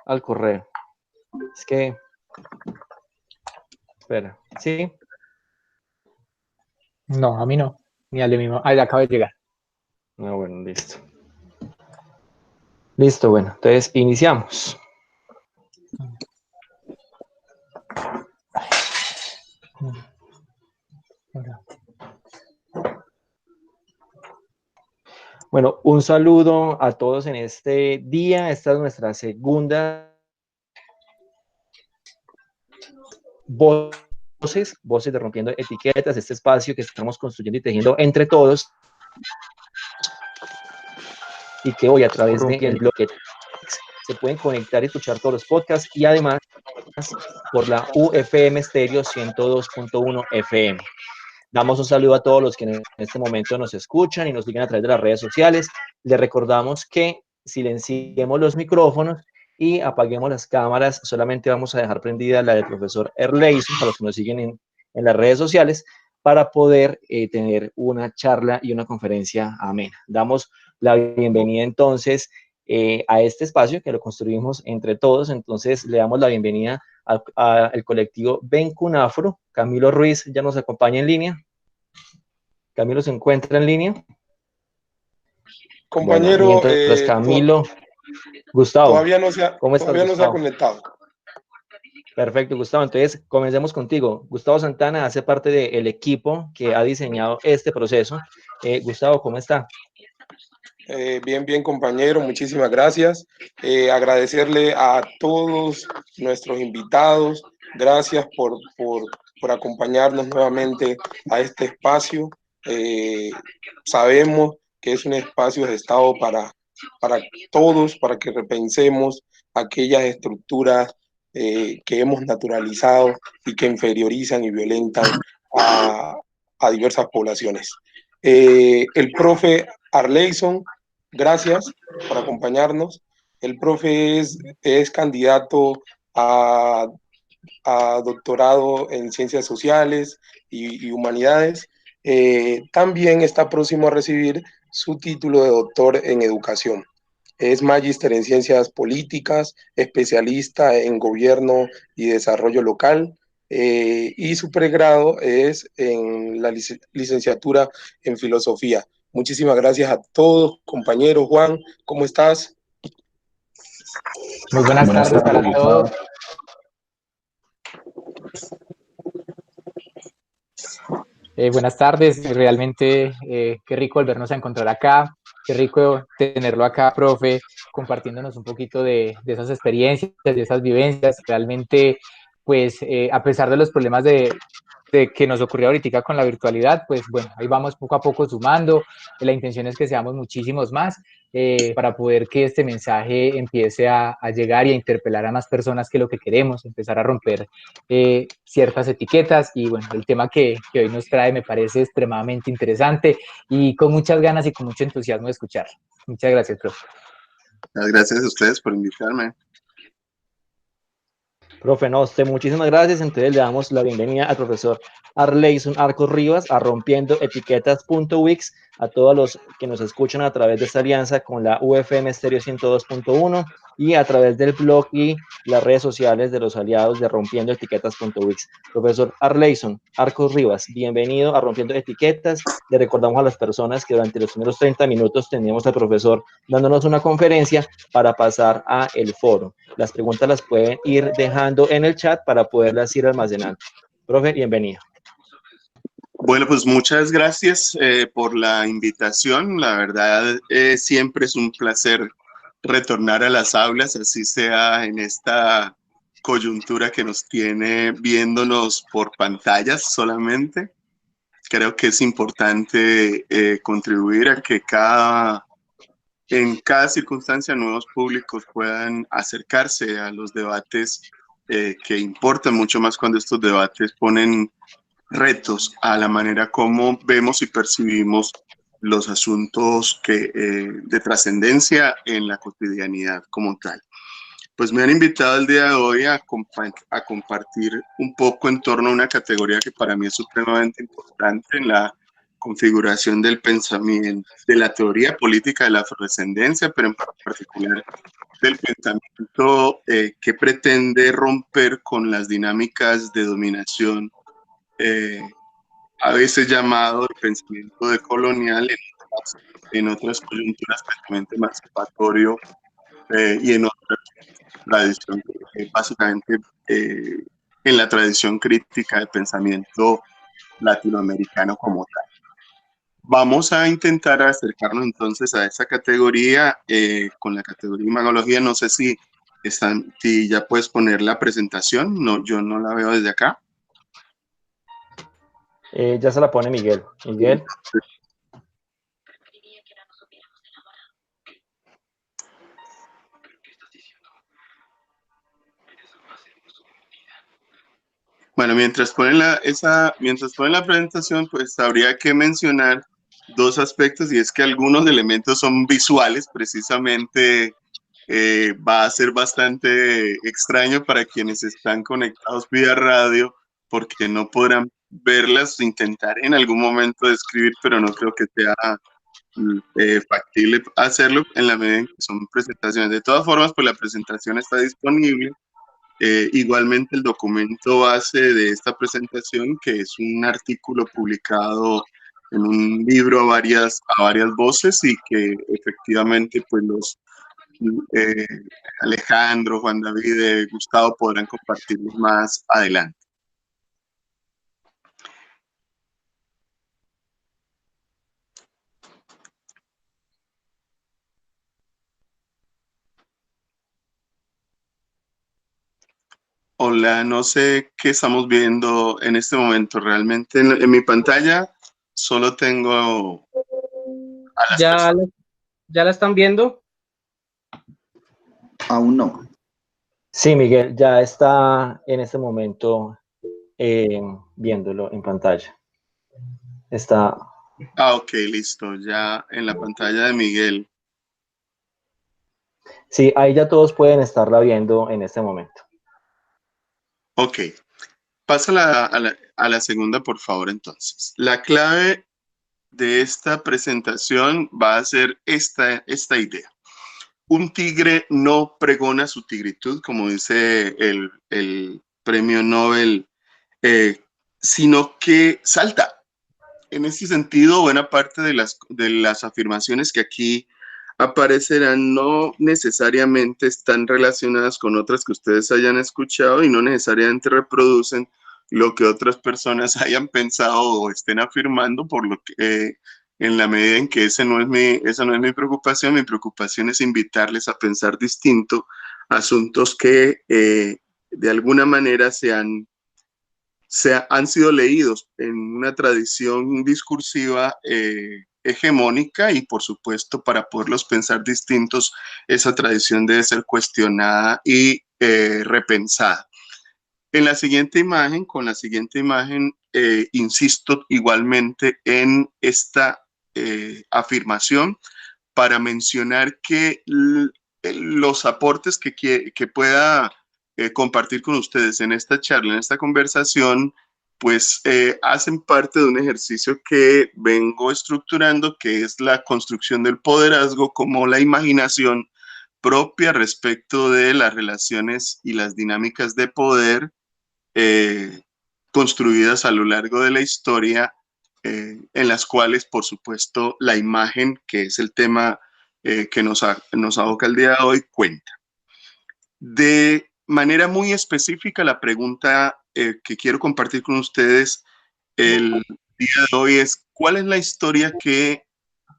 al correo. Es que, espera, ¿sí? No, a mí no. Ni al de mi mamá. Ah, ya acaba de llegar. Ah, bueno, listo. Listo, bueno, entonces iniciamos. Bueno, un saludo a todos en este día. Esta es nuestra segunda voces de Rompiendo Etiquetas, este espacio que estamos construyendo y tejiendo entre todos y que hoy a través del blog se pueden conectar y escuchar todos los podcasts y además por la UFM Stereo 102.1 FM. Damos un saludo a todos los que en este momento nos escuchan y nos siguen a través de las redes sociales. Les recordamos que silenciemos los micrófonos y apaguemos las cámaras. Solamente vamos a dejar prendida la del profesor Erleison, para los que nos siguen en las redes sociales, para poder tener una charla y una conferencia amena. Damos la bienvenida entonces a este espacio que lo construimos entre todos. Entonces le damos la bienvenida al colectivo Ben Cunafro. Camilo Ruiz ya nos acompaña en línea. Camilo se encuentra en línea. Compañero, bueno, mientras Camilo, Gustavo, todavía no se ha conectado. Perfecto, Gustavo. Entonces, comencemos contigo. Gustavo Santana hace parte del equipo que ha diseñado este proceso. Gustavo, ¿cómo está? Bien, compañero, muchísimas gracias. Agradecerle a todos nuestros invitados. Gracias por acompañarnos nuevamente a este espacio. Sabemos que es un espacio gestado para todos, para que repensemos aquellas estructuras que hemos naturalizado y que inferiorizan y violentan a diversas poblaciones. El profe Arleison, gracias por acompañarnos. El profe es candidato a doctorado en Ciencias Sociales y Humanidades. También está próximo a recibir su título de doctor en Educación. Es magíster en Ciencias Políticas, especialista en Gobierno y Desarrollo Local, y su pregrado es en la licenciatura en Filosofía. Muchísimas gracias a todos, compañeros. Juan, ¿cómo estás? Muy buenas tardes para todos. Buenas tardes, realmente qué rico volvernos a encontrar acá, qué rico tenerlo acá, profe, compartiéndonos un poquito de esas experiencias, de esas vivencias. Realmente, pues a pesar de los problemas de que nos ocurrió ahorita con la virtualidad, pues bueno, ahí vamos poco a poco sumando. La intención es que seamos muchísimos más para poder que este mensaje empiece a llegar y a interpelar a más personas, que lo que queremos, empezar a romper ciertas etiquetas. Y bueno, el tema que hoy nos trae me parece extremadamente interesante y con muchas ganas y con mucho entusiasmo de escuchar. Muchas gracias, profe. Gracias a ustedes por invitarme. Profe, no, usted, muchísimas gracias. Entonces le damos la bienvenida al profesor Arleison Arcos Rivas a Rompiendo Etiquetas.wix, a todos los que nos escuchan a través de esta alianza con la UFM Stereo 102.1 y a través del blog y las redes sociales de los aliados de Rompiendo Etiquetas.wix. Profesor Arleison Arcos Rivas, bienvenido a Rompiendo Etiquetas. Le recordamos a las personas que durante los primeros 30 minutos tenemos al profesor dándonos una conferencia para pasar a el foro. Las preguntas las pueden ir dejando en el chat para poderlas ir almacenando. Profe, bienvenido. Bueno, pues muchas gracias por la invitación. La verdad, siempre es un placer retornar a las aulas, así sea en esta coyuntura que nos tiene viéndonos por pantallas solamente. Creo que es importante contribuir a que en cada circunstancia nuevos públicos puedan acercarse a los debates que importan mucho más cuando estos debates ponen retos a la manera como vemos y percibimos los asuntos de trascendencia en la cotidianidad como tal. Pues me han invitado el día de hoy a compartir un poco en torno a una categoría que para mí es supremamente importante en la configuración del pensamiento, de la teoría política de la afrodescendencia, pero en particular del pensamiento que pretende romper con las dinámicas de dominación, a veces llamado el pensamiento decolonial, en otras coyunturas pensamiento emancipatorio, y en otras tradición, básicamente en la tradición crítica de pensamiento latinoamericano como tal. Vamos a intentar acercarnos entonces a esa categoría, con la categoría imagología. No sé si ya puedes poner la presentación. No, yo no la veo desde acá. Ya se la pone Miguel. Miguel. Bueno, mientras ponen la presentación, pues habría que mencionar dos aspectos, y es que algunos elementos son visuales. Precisamente va a ser bastante extraño para quienes están conectados vía radio, porque no podrán verlas. Intentaré en algún momento describir, pero no creo que sea factible hacerlo en la medida en que son presentaciones. De todas formas, pues la presentación está disponible. Igualmente el documento base de esta presentación, que es un artículo publicado en un libro a varias voces, y que efectivamente pues Alejandro, Juan David, Gustavo podrán compartirlos más adelante. Hola, no sé qué estamos viendo en este momento. Realmente en mi pantalla solo tengo a las personas. ¿Ya la están viendo? Aún no. Sí, Miguel, ya está en este momento viéndolo en pantalla. Está. Ok, listo. Ya en la pantalla de Miguel. Sí, ahí ya todos pueden estarla viendo en este momento. Ok. Pasa a la segunda, por favor, entonces. La clave de esta presentación va a ser esta idea. Un tigre no pregona su tigritud, como dice el premio Nobel, sino que salta. En este sentido, buena parte de las afirmaciones que aquí aparecerán no necesariamente están relacionadas con otras que ustedes hayan escuchado, y no necesariamente reproducen lo que otras personas hayan pensado o estén afirmando, por lo que en la medida en que esa no es mi preocupación. Mi preocupación es invitarles a pensar distinto asuntos que de alguna manera han sido leídos en una tradición discursiva hegemónica, y por supuesto, para poderlos pensar distintos, esa tradición debe ser cuestionada y repensada. Con la siguiente imagen, insisto igualmente en esta afirmación para mencionar que los aportes que pueda compartir con ustedes en esta charla, en esta conversación, pues hacen parte de un ejercicio que vengo estructurando, que es la construcción del poderazgo como la imaginación propia respecto de las relaciones y las dinámicas de poder construidas a lo largo de la historia, en las cuales, por supuesto, la imagen, que es el tema que nos aboca el día de hoy, cuenta. De manera muy específica, la pregunta que quiero compartir con ustedes el día de hoy es: ¿cuál es la historia que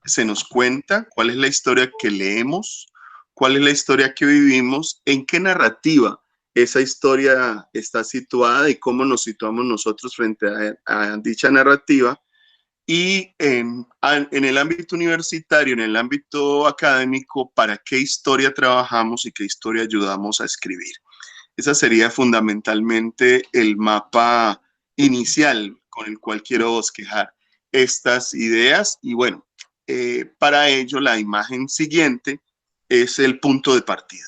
se nos cuenta? ¿Cuál es la historia que leemos? ¿Cuál es la historia que vivimos? ¿En qué narrativa esa historia está situada, y cómo nos situamos nosotros frente a dicha narrativa? Y en el ámbito universitario, en el ámbito académico, ¿para qué historia trabajamos y qué historia ayudamos a escribir? Ese sería fundamentalmente el mapa inicial con el cual quiero bosquejar estas ideas. Y bueno, para ello la imagen siguiente es el punto de partida.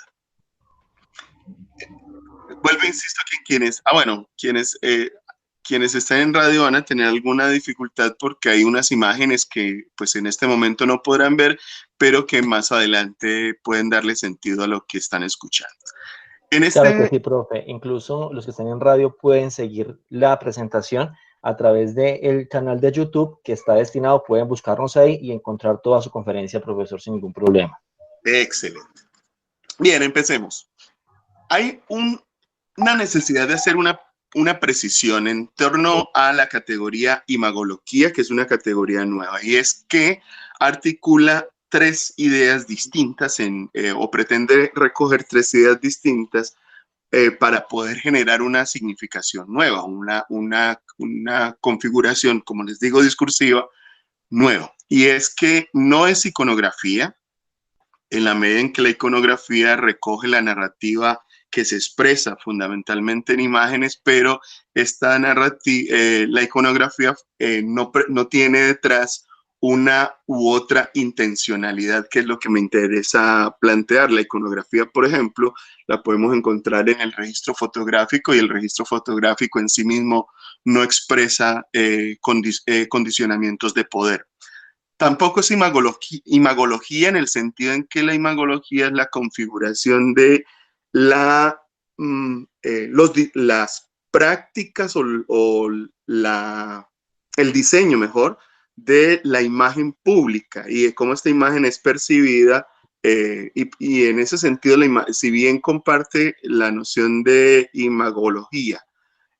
Vuelvo, insisto, que quienes quienes están en radio van a tener alguna dificultad porque hay unas imágenes que pues en este momento no podrán ver, pero que más adelante pueden darle sentido a lo que están escuchando. Claro que sí, profe. Incluso los que están en radio pueden seguir la presentación a través del canal de YouTube que está destinado, pueden buscarnos ahí y encontrar toda su conferencia, profesor, sin ningún problema. Excelente. Bien, empecemos. Hay una necesidad de hacer una precisión en torno a la categoría imagología, que es una categoría nueva, y es que articula tres ideas distintas o pretende recoger tres ideas distintas para poder generar una significación nueva, una configuración, como les digo, discursiva nueva. Y es que no es iconografía, en la medida en que la iconografía recoge la narrativa que se expresa fundamentalmente en imágenes, pero esta narrativa, la iconografía no tiene detrás una u otra intencionalidad, que es lo que me interesa plantear. La iconografía, por ejemplo, la podemos encontrar en el registro fotográfico, y el registro fotográfico en sí mismo no expresa condicionamientos de poder. Tampoco es imagología en el sentido en que la imagología es la configuración de las prácticas o el diseño, mejor, de la imagen pública y de cómo esta imagen es percibida. Y en ese sentido, si bien comparte la noción de imagología,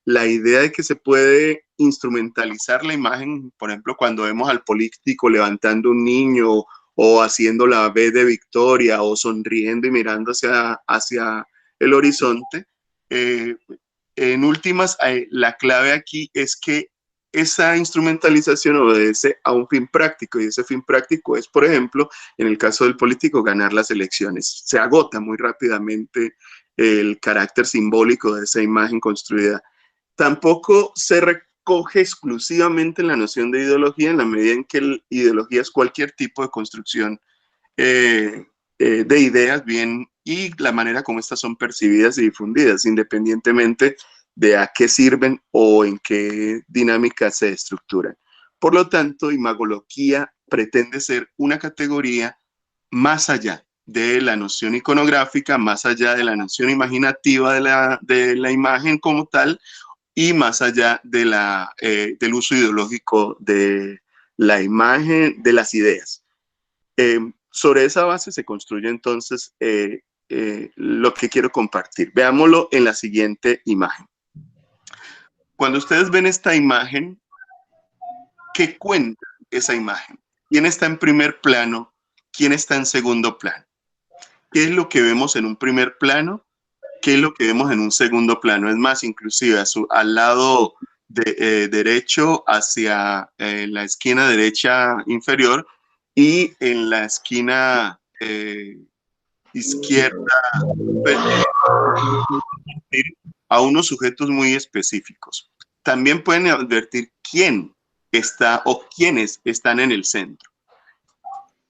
la idea de que se puede instrumentalizar la imagen, por ejemplo, cuando vemos al político levantando un niño o haciendo la V de victoria o sonriendo y mirando hacia el horizonte, en últimas, la clave aquí es que esa instrumentalización obedece a un fin práctico, y ese fin práctico es, por ejemplo, en el caso del político, ganar las elecciones. Se agota muy rápidamente el carácter simbólico de esa imagen construida. Tampoco se recoge exclusivamente en la noción de ideología, en la medida en que ideología es cualquier tipo de construcción de ideas, bien, y la manera como estas son percibidas y difundidas, independientemente de a qué sirven o en qué dinámica se estructuran. Por lo tanto, imagología pretende ser una categoría más allá de la noción iconográfica, más allá de la noción imaginativa de la imagen como tal, y más allá de del uso ideológico de la imagen, de las ideas. Sobre esa base se construye entonces lo que quiero compartir. Veámoslo en la siguiente imagen. Cuando ustedes ven esta imagen, ¿qué cuenta esa imagen? ¿Quién está en primer plano? ¿Quién está en segundo plano? ¿Qué es lo que vemos en un primer plano? ¿Qué es lo que vemos en un segundo plano? Es más, inclusive al lado derecho, hacia la esquina derecha inferior, y en la esquina izquierda a unos sujetos muy específicos. También pueden advertir quién está o quiénes están en el centro.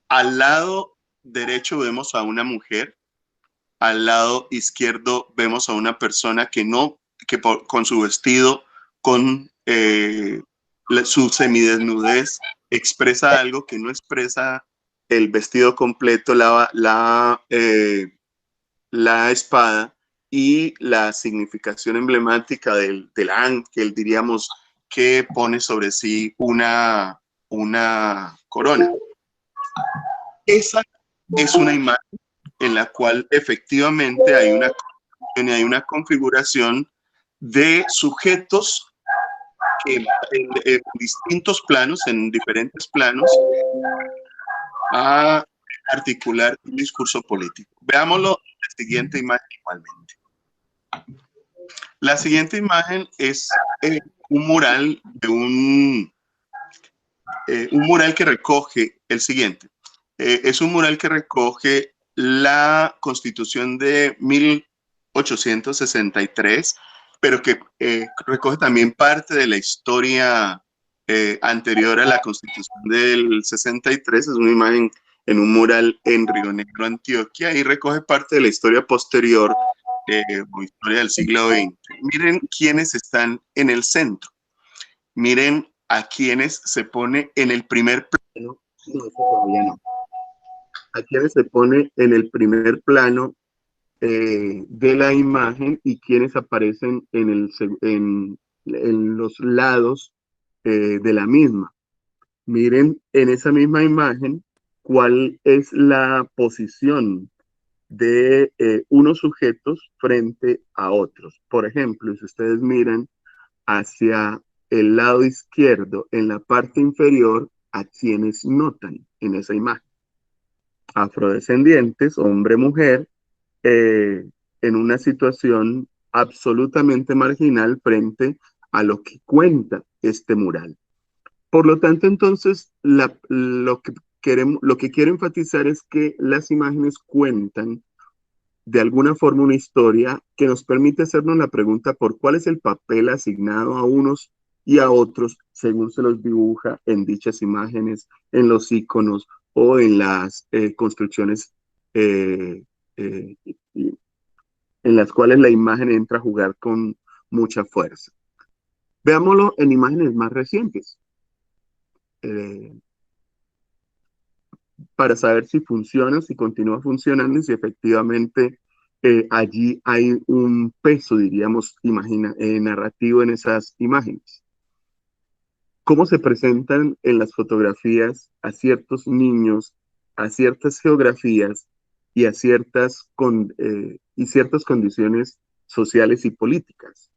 Al lado derecho vemos a una mujer. Al lado izquierdo vemos a una persona con su vestido, con su semidesnudez, expresa algo que no expresa el vestido completo, la espada y la significación emblemática del ángel, diríamos, que pone sobre sí una corona. Esa es una imagen en la cual efectivamente hay una configuración de sujetos que en distintos planos, en diferentes planos, a articular un discurso político. Veámoslo en la siguiente imagen igualmente. La siguiente imagen es un mural de un mural que recoge el siguiente. Es un mural que recoge la Constitución de 1863, pero que recoge también parte de la historia anterior a la Constitución del 63. Es una imagen en un mural en Río Negro, Antioquia, y recoge parte de la historia posterior, o historia del siglo XX. Miren quiénes están en el centro. Miren a quienes se pone en el primer plano. No, eso todavía no. A quienes se pone en el primer plano de la imagen y quienes aparecen en los lados de la misma. Miren en esa misma imagen cuál es la posición de unos sujetos frente a otros. Por ejemplo, si ustedes miran hacia el lado izquierdo, en la parte inferior, a quienes notan en esa imagen. Afrodescendientes, hombre-mujer, en una situación absolutamente marginal frente a lo que cuenta este mural. Por lo tanto, entonces, lo que quiero enfatizar es que las imágenes cuentan de alguna forma una historia que nos permite hacernos la pregunta por cuál es el papel asignado a unos y a otros según se los dibuja en dichas imágenes, en los iconos o en las construcciones en las cuales la imagen entra a jugar con mucha fuerza. Veámoslo en imágenes más recientes. Para saber si funciona, si continúa funcionando y si efectivamente allí hay un peso, diríamos, narrativo en esas imágenes. ¿Cómo se presentan en las fotografías a ciertos niños, a ciertas geografías y a ciertas condiciones sociales y políticas?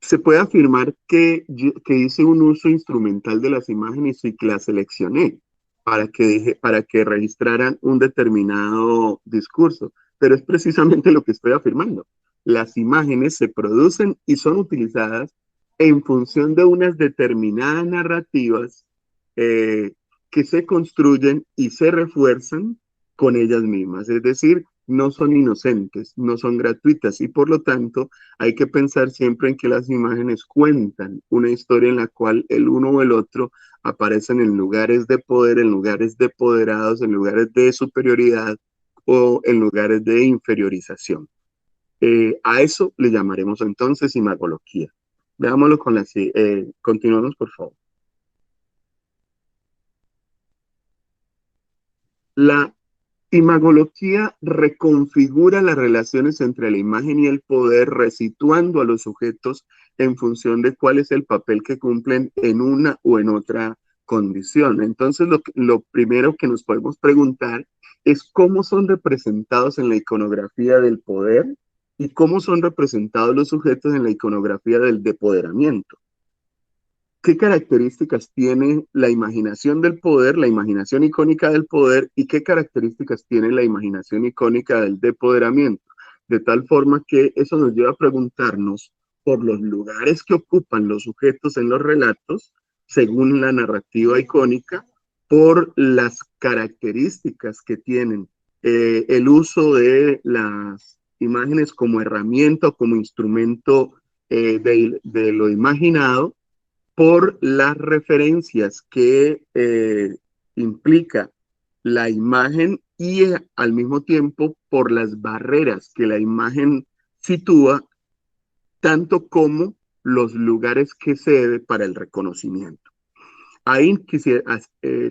Se puede afirmar que hice un uso instrumental de las imágenes y que las seleccioné para que registraran un determinado discurso, pero es precisamente lo que estoy afirmando. Las imágenes se producen y son utilizadas en función de unas determinadas narrativas que se construyen y se refuerzan con ellas mismas, es decir, no son inocentes, no son gratuitas y por lo tanto hay que pensar siempre en que las imágenes cuentan una historia en la cual el uno o el otro aparecen en lugares de poder, en lugares de apoderados, en lugares de superioridad o en lugares de inferiorización. A eso le llamaremos entonces imagología. Veámoslo con continuamos por favor. La imagología reconfigura las relaciones entre la imagen y el poder, resituando a los sujetos en función de cuál es el papel que cumplen en una o en otra condición. Entonces, lo primero que nos podemos preguntar es cómo son representados en la iconografía del poder y cómo son representados los sujetos en la iconografía del depoderamiento. ¿Qué características tiene la imaginación del poder, la imaginación icónica del poder, y qué características tiene la imaginación icónica del depoderamiento? De tal forma que eso nos lleva a preguntarnos por los lugares que ocupan los sujetos en los relatos, según la narrativa icónica, por las características que tienen el uso de las imágenes como herramienta o como instrumento de lo imaginado, por las referencias que implica la imagen y al mismo tiempo por las barreras que la imagen sitúa, tanto como los lugares que cede para el reconocimiento. Ahí,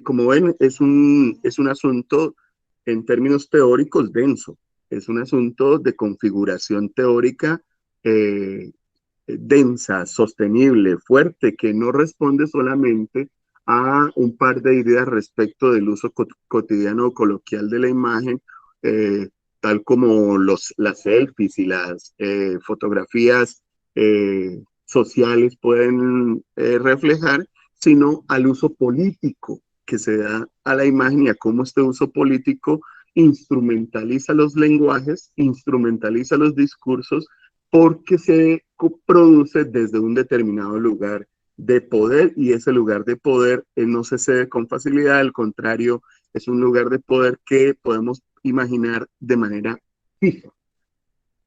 como ven, es un asunto en términos teóricos denso, es un asunto de configuración teórica densa, sostenible, fuerte, que no responde solamente a un par de ideas respecto del uso cotidiano o coloquial de la imagen, tal como las selfies y las fotografías sociales pueden reflejar, sino al uso político que se da a la imagen y a cómo este uso político instrumentaliza los lenguajes, instrumentaliza los discursos, porque se produce desde un determinado lugar de poder y ese lugar de poder no se cede con facilidad, al contrario, es un lugar de poder que podemos imaginar de manera fija.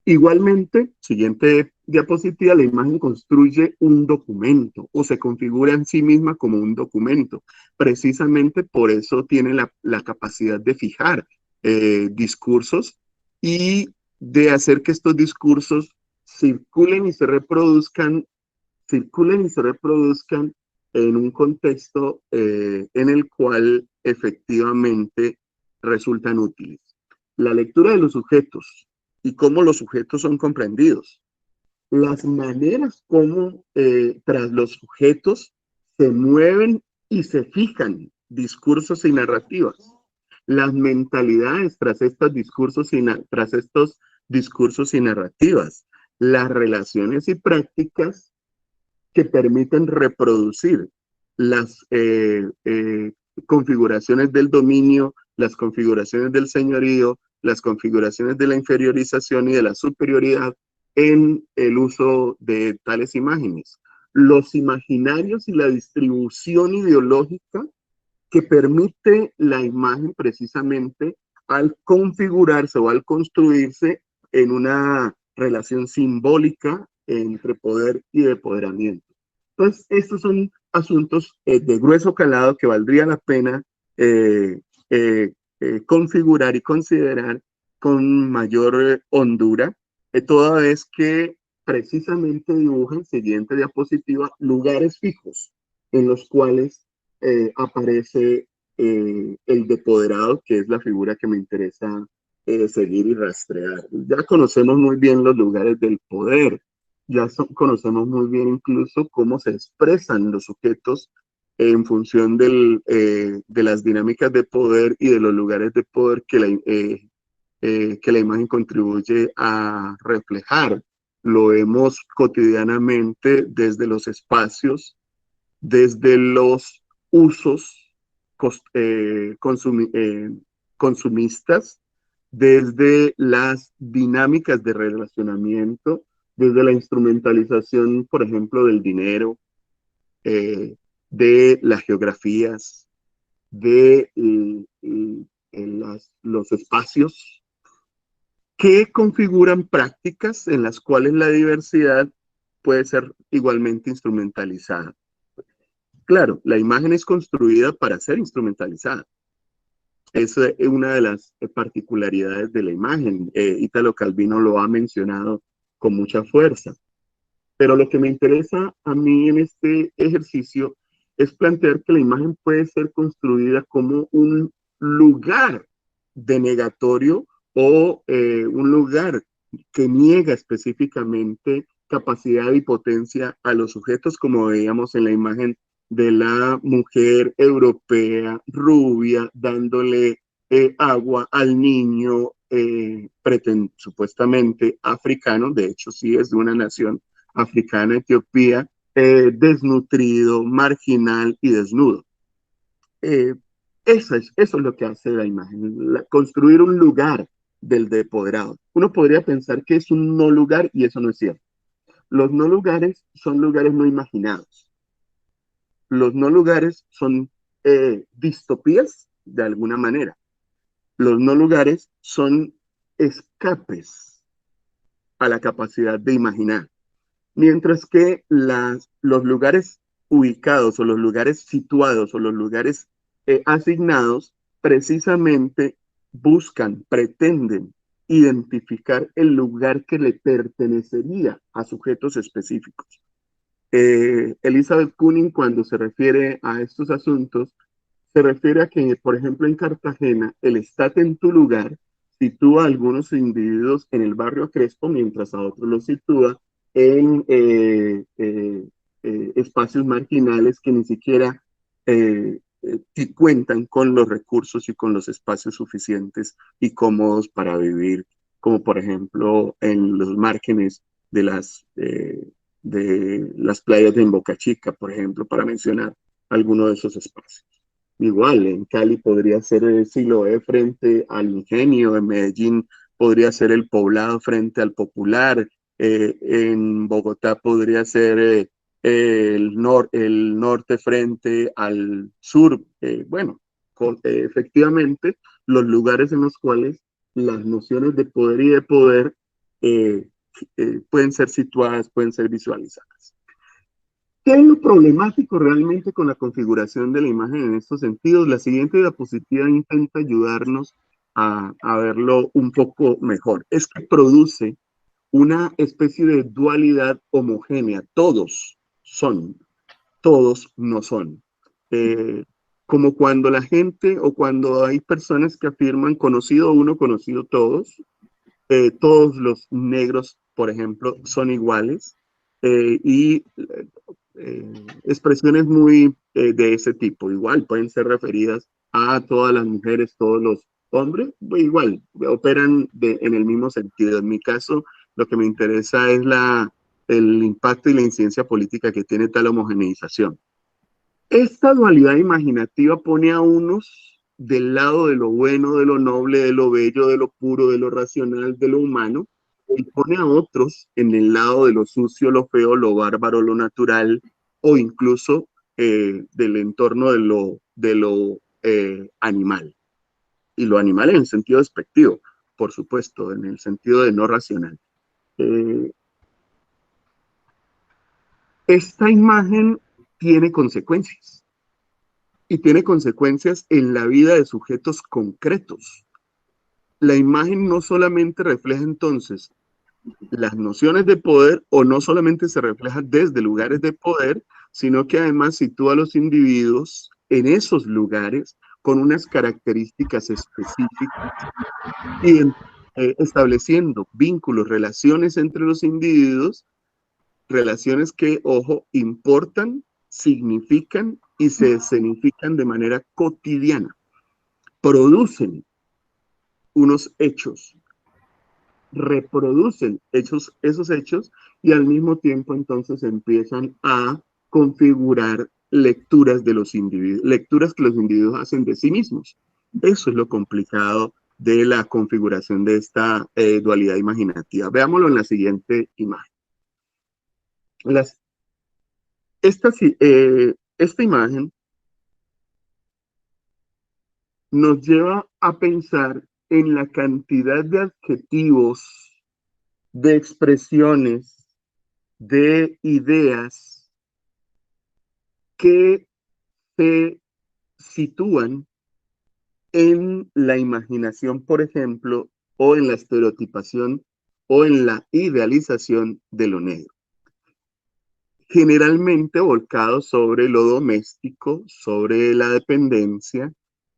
Igualmente, siguiente diapositiva, la imagen construye un documento o se configura en sí misma como un documento. Precisamente por eso tiene la capacidad de fijar discursos y de hacer que estos discursos circulen y se reproduzcan circulen y se reproduzcan en un contexto en el cual efectivamente resultan útiles. La lectura de los sujetos y cómo los sujetos son comprendidos. Las maneras como tras los sujetos se mueven y se fijan discursos y narrativas. Las mentalidades tras estos discursos y narrativas. Las relaciones y prácticas que permiten reproducir las configuraciones del dominio, las configuraciones del señorío, las configuraciones de la inferiorización y de la superioridad en el uso de tales imágenes. Los imaginarios y la distribución ideológica que permite la imagen precisamente al configurarse o al construirse en una relación simbólica entre poder y empoderamiento. Entonces, estos son asuntos de grueso calado que valdría la pena configurar y considerar con mayor hondura, toda vez que precisamente dibujan, siguiente diapositiva, lugares fijos en los cuales aparece el depoderado, que es la figura que me interesa seguir y rastrear. Ya conocemos muy bien los lugares del poder, conocemos muy bien incluso cómo se expresan los sujetos en función de las dinámicas de poder y de los lugares de poder que la imagen contribuye a reflejar. Lo vemos cotidianamente desde los espacios, desde los usos consumistas, desde las dinámicas de relacionamiento, desde la instrumentalización, por ejemplo, del dinero, de las geografías, de los espacios, que configuran prácticas en las cuales la diversidad puede ser igualmente instrumentalizada. Claro, la imagen es construida para ser instrumentalizada. Esa es una de las particularidades de la imagen. Italo Calvino lo ha mencionado con mucha fuerza. Pero lo que me interesa a mí en este ejercicio es plantear que la imagen puede ser construida como un lugar denegatorio o un lugar que niega específicamente capacidad y potencia a los sujetos, como veíamos en la imagen de la mujer europea rubia dándole agua al niño supuestamente africano, de hecho sí es de una nación africana, Etiopía, desnutrido, marginal y desnudo. Eso es lo que hace la imagen, construir un lugar del depoderado. Uno podría pensar que es un no lugar y eso no es cierto. Los no lugares son lugares no imaginados. Los no lugares son distopías de alguna manera. Los no lugares son escapes a la capacidad de imaginar. Mientras que los lugares ubicados o los lugares situados o los lugares asignados precisamente pretenden identificar el lugar que le pertenecería a sujetos específicos. Elizabeth Kunin, cuando se refiere a estos asuntos, se refiere a que, por ejemplo, en Cartagena, el estate en tu lugar sitúa a algunos individuos en el barrio Crespo, mientras a otros los sitúa en espacios marginales que ni siquiera cuentan con los recursos y con los espacios suficientes y cómodos para vivir, como por ejemplo en los márgenes de las playas de Boca Chica, por ejemplo, para mencionar alguno de esos espacios. Igual, en Cali podría ser el Siloé frente al Ingenio, en Medellín podría ser el Poblado frente al Popular, en Bogotá podría ser el norte frente al sur. Efectivamente, los lugares en los cuales las nociones de poder y de poder pueden ser situadas, pueden ser visualizadas. ¿Qué es lo problemático realmente con la configuración de la imagen en estos sentidos? La siguiente diapositiva intenta ayudarnos a verlo un poco mejor. Es que produce una especie de dualidad homogénea. Todos son, todos no son. Como cuando la gente o cuando hay personas que afirman conocido uno, conocido todos, todos los negros, por ejemplo, son iguales, y expresiones muy de ese tipo. Igual pueden ser referidas a todas las mujeres, todos los hombres, igual operan en el mismo sentido. En mi caso, lo que me interesa es el impacto y la incidencia política que tiene tal homogeneización. Esta dualidad imaginativa pone a unos del lado de lo bueno, de lo noble, de lo bello, de lo puro, de lo racional, de lo humano, y pone a otros en el lado de lo sucio, lo feo, lo bárbaro, lo natural, o incluso del entorno de lo animal. Y lo animal en el sentido despectivo, por supuesto, en el sentido de no racional. Esta imagen tiene consecuencias. Y tiene consecuencias en la vida de sujetos concretos. La imagen no solamente refleja entonces las nociones de poder, o no solamente se refleja desde lugares de poder, sino que además sitúa a los individuos en esos lugares con unas características específicas y estableciendo vínculos, relaciones entre los individuos, relaciones que, ojo, importan, significan y se escenifican de manera cotidiana. Producen unos hechos, reproducen esos hechos y al mismo tiempo entonces empiezan a configurar lecturas de los individuos, lecturas que los individuos hacen de sí mismos. Eso es lo complicado de la configuración de esta dualidad imaginativa. Veámoslo en la siguiente imagen. Esta imagen nos lleva a pensar en la cantidad de adjetivos, de expresiones, de ideas que se sitúan en la imaginación, por ejemplo, o en la estereotipación o en la idealización de lo negro. Generalmente volcados sobre lo doméstico, sobre la dependencia,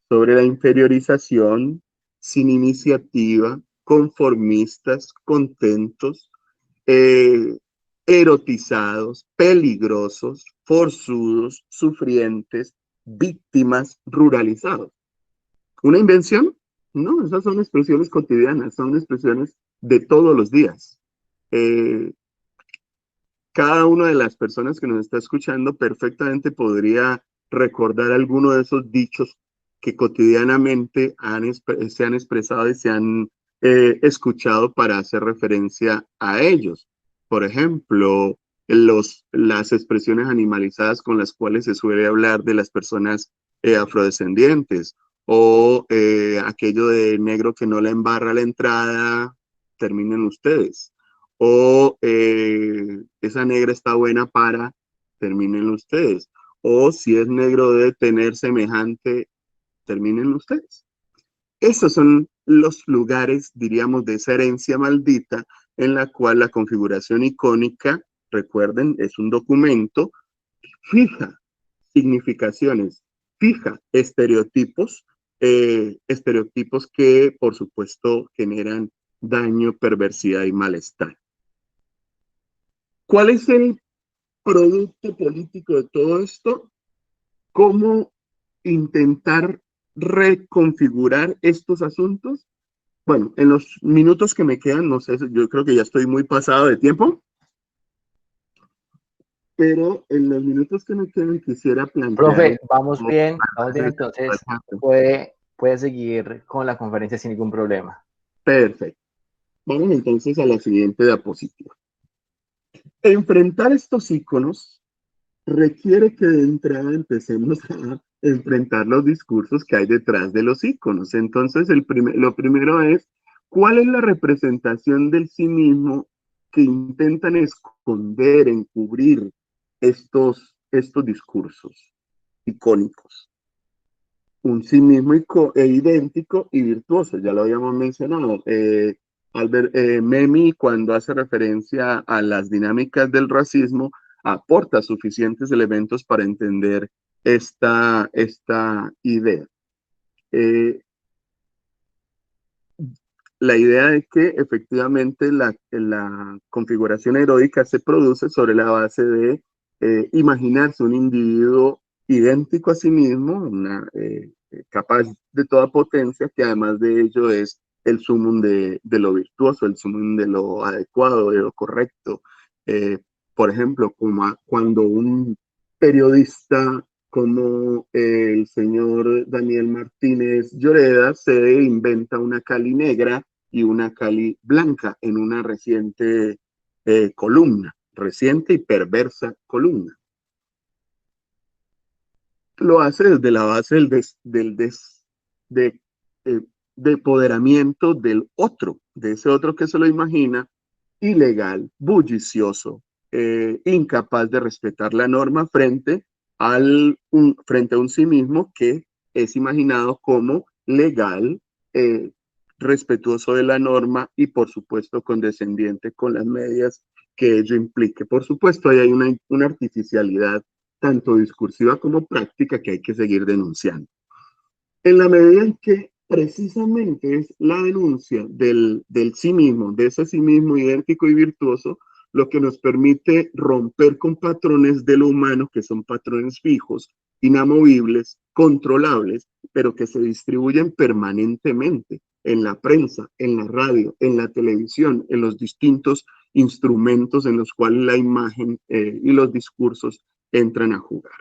sobre la inferiorización, sin iniciativa, conformistas, contentos, erotizados, peligrosos, forzudos, sufrientes, víctimas, ruralizados. ¿Una invención? No, esas son expresiones cotidianas, son expresiones de todos los días. Cada una de las personas que nos está escuchando perfectamente podría recordar alguno de esos dichos que cotidianamente se han expresado y se han escuchado para hacer referencia a ellos. Por ejemplo, las expresiones animalizadas con las cuales se suele hablar de las personas afrodescendientes, o aquello de negro que no la embarra la entrada, terminen ustedes. O esa negra está buena para, terminen ustedes. O si es negro debe tener semejante, terminen ustedes. Esos son los lugares, diríamos, de esa herencia maldita en la cual la configuración icónica, recuerden, es un documento, fija significaciones, fija estereotipos, estereotipos que, por supuesto, generan daño, perversidad y malestar. ¿Cuál es el producto político de todo esto? ¿Cómo intentar reconfigurar estos asuntos? Bueno, en los minutos que me quedan, no sé, yo creo que ya estoy muy pasado de tiempo, pero en los minutos que me quedan quisiera plantear... Profe, vamos bien, entonces puede seguir con la conferencia sin ningún problema. Perfecto. Vamos entonces a la siguiente diapositiva. Enfrentar estos íconos requiere que de entrada empecemos a enfrentar los discursos que hay detrás de los íconos. Entonces, lo primero es, ¿cuál es la representación del sí mismo que intentan esconder, encubrir estos discursos icónicos? Un sí mismo idéntico y virtuoso, ya lo habíamos mencionado. Memmi, cuando hace referencia a las dinámicas del racismo, aporta suficientes elementos para entender esta idea. La idea es que efectivamente la configuración heroica se produce sobre la base de imaginarse un individuo idéntico a sí mismo, capaz de toda potencia, que además de ello es el sumum de lo virtuoso, el sumum de lo adecuado, de lo correcto. Por ejemplo, como cuando un periodista como el señor Daniel Martínez Lloreda se inventa una Cali negra y una Cali blanca en una reciente columna, reciente y perversa columna. Lo hace desde la base de empoderamiento del otro, de ese otro que se lo imagina, ilegal, bullicioso, incapaz de respetar la norma frente a un sí mismo que es imaginado como legal, respetuoso de la norma y por supuesto condescendiente con las medidas que ello implique. Por supuesto, ahí hay una artificialidad tanto discursiva como práctica que hay que seguir denunciando. En la medida en que precisamente es la denuncia del sí mismo, de ese sí mismo idéntico y virtuoso, lo que nos permite romper con patrones de lo humano, que son patrones fijos, inamovibles, controlables, pero que se distribuyen permanentemente en la prensa, en la radio, en la televisión, en los distintos instrumentos en los cuales la imagen y los discursos entran a jugar.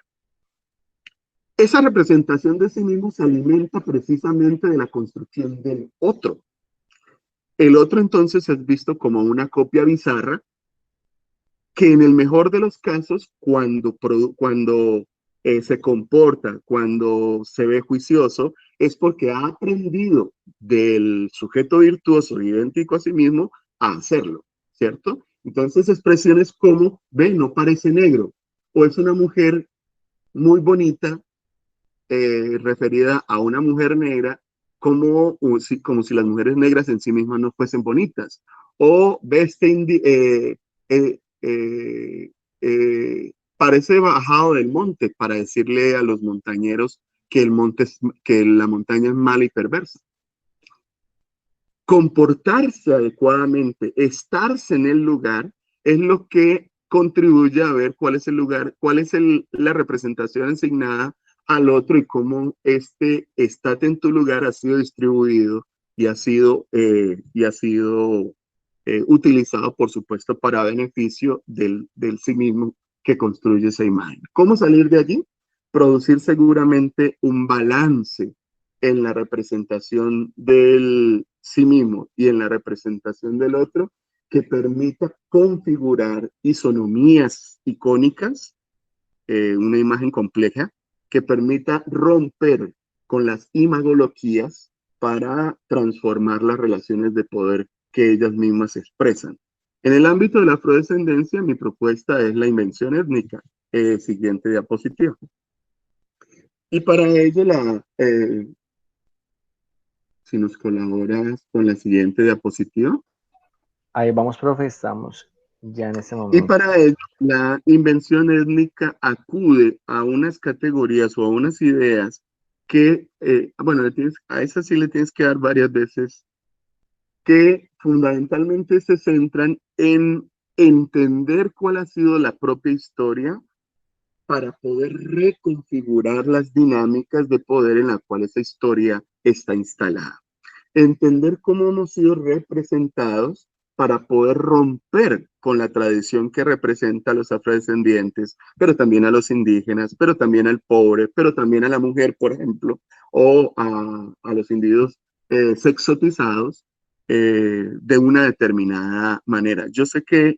Esa representación de sí mismo se alimenta precisamente de la construcción del otro. El otro entonces es visto como una copia bizarra que en el mejor de los casos, cuando se comporta, cuando se ve juicioso, es porque ha aprendido del sujeto virtuoso idéntico a sí mismo a hacerlo, ¿cierto? Entonces expresiones como, ve, no parece negro, o es una mujer muy bonita, referida a una mujer negra como si las mujeres negras en sí mismas no fuesen bonitas. O parece bajado del monte para decirle a los montañeros que la montaña es mala y perversa. Comportarse adecuadamente, estarse en el lugar, es lo que contribuye a ver cuál es el lugar, cuál es la representación asignada al otro y cómo estate en tu lugar ha sido distribuido y ha sido utilizado, por supuesto, para beneficio del sí mismo que construye esa imagen. ¿Cómo salir de allí? Producir seguramente un balance en la representación del sí mismo y en la representación del otro que permita configurar isonomías icónicas, una imagen compleja, que permita romper con las imagologías para transformar las relaciones de poder que ellas mismas expresan. En el ámbito de la afrodescendencia, mi propuesta es la invención étnica. Siguiente diapositiva. Y para ello, si nos colaboras con la siguiente diapositiva. Ahí vamos, profe, estamos ya en este momento. Y para ello, la invención étnica acude a unas categorías o a unas ideas que, bueno, a esas sí le tienes que dar varias veces, que fundamentalmente se centran en entender cuál ha sido la propia historia para poder reconfigurar las dinámicas de poder en la cual esa historia está instalada. Entender cómo hemos sido representados para poder romper con la tradición que representa a los afrodescendientes, pero también a los indígenas, pero también al pobre, pero también a la mujer, por ejemplo, o a los individuos sexotizados de una determinada manera. Yo sé que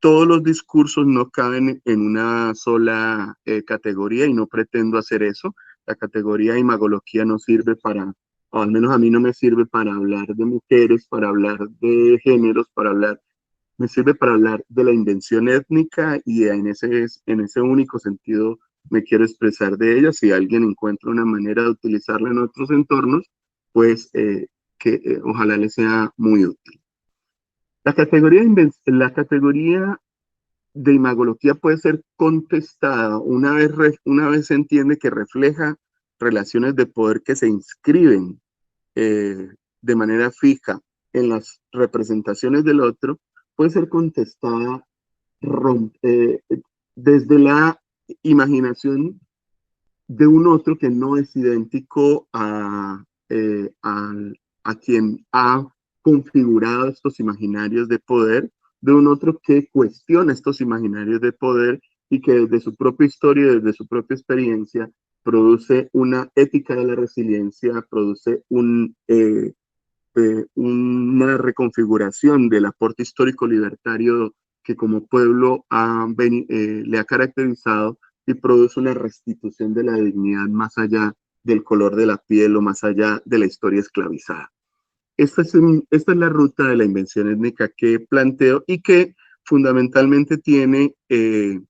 todos los discursos no caben en una sola categoría y no pretendo hacer eso. La categoría imagología no sirve para, o al menos a mí no me sirve para hablar de mujeres, para hablar de géneros, me sirve para hablar de la invención étnica y en ese único sentido me quiero expresar de ella. Si alguien encuentra una manera de utilizarla en otros entornos, pues ojalá le sea muy útil. La categoría de imagología puede ser contestada una vez se entiende que refleja relaciones de poder que se inscriben de manera fija en las representaciones del otro, puede ser contestada desde la imaginación de un otro que no es idéntico a quien ha configurado estos imaginarios de poder, de un otro que cuestiona estos imaginarios de poder y que desde su propia historia y desde su propia experiencia produce una ética de la resiliencia, produce una reconfiguración del aporte histórico libertario que como pueblo le ha caracterizado y produce una restitución de la dignidad más allá del color de la piel o más allá de la historia esclavizada. Esta es la ruta de la invención étnica que planteo y que fundamentalmente tiene, y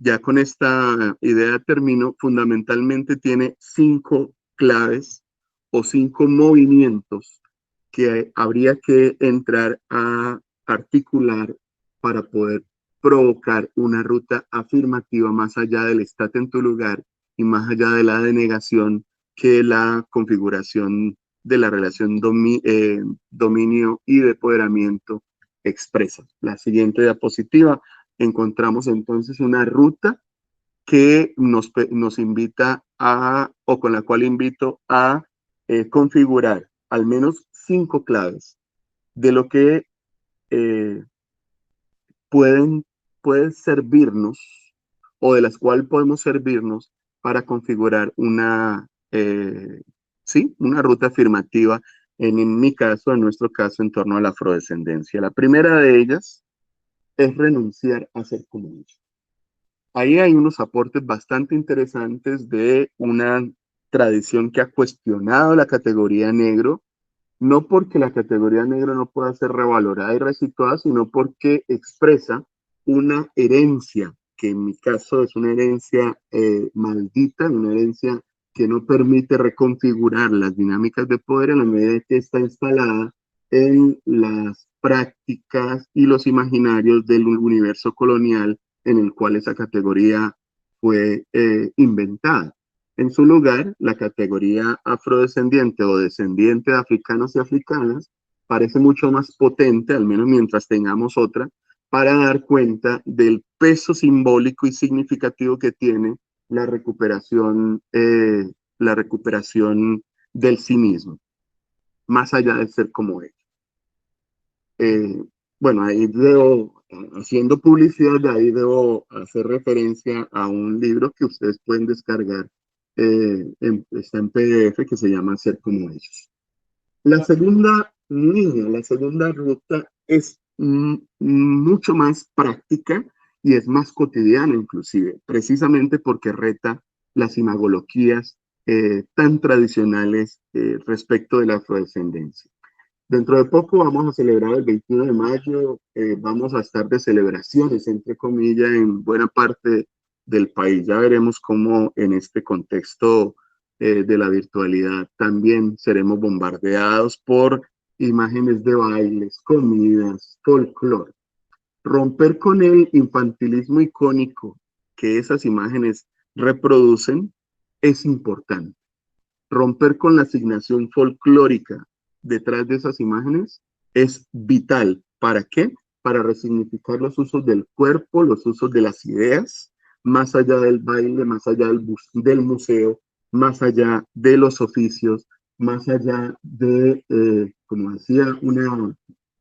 ya con esta idea termino, fundamentalmente tiene 5 claves o 5 movimientos que habría que entrar a articular para poder provocar una ruta afirmativa más allá del estate en tu lugar y más allá de la denegación que la configuración de la relación dominio y depoderamiento expresa. La siguiente diapositiva, encontramos entonces una ruta que nos invita o con la cual invito a configurar al menos 5 claves de lo que eh, pueden servirnos o de las cuales podemos servirnos para configurar una ruta afirmativa en mi caso, en nuestro caso, en torno a la afrodescendencia. La primera de ellas es renunciar a ser como ellos. Ahí hay unos aportes bastante interesantes de una tradición que ha cuestionado la categoría negro, no porque la categoría negro no pueda ser revalorada y resituada, sino porque expresa una herencia, que en mi caso es una herencia maldita, una herencia que no permite reconfigurar las dinámicas de poder en la medida que está instalada en las prácticas y los imaginarios del universo colonial en el cual esa categoría fue inventada. En su lugar, la categoría afrodescendiente o descendiente de africanos y africanas parece mucho más potente, al menos mientras tengamos otra, para dar cuenta del peso simbólico y significativo que tiene la recuperación del sí mismo, más allá de ser como él. Bueno, ahí haciendo publicidad, de ahí debo hacer referencia a un libro que ustedes pueden descargar, está en PDF, que se llama Ser como ellos. La segunda línea, la segunda ruta es mucho más práctica y es más cotidiana inclusive, precisamente porque reta las imagologías tan tradicionales respecto de la afrodescendencia. Dentro de poco vamos a celebrar el 21 de mayo, vamos a estar de celebraciones, entre comillas, en buena parte del país. Ya veremos cómo en este contexto de la virtualidad también seremos bombardeados por imágenes de bailes, comidas, folclore. Romper con el infantilismo icónico que esas imágenes reproducen es importante. Romper con la asignación folclórica detrás de esas imágenes es vital. ¿Para qué? Para resignificar los usos del cuerpo, los usos de las ideas, más allá del baile, más allá del museo, más allá de los oficios, más allá de, como decía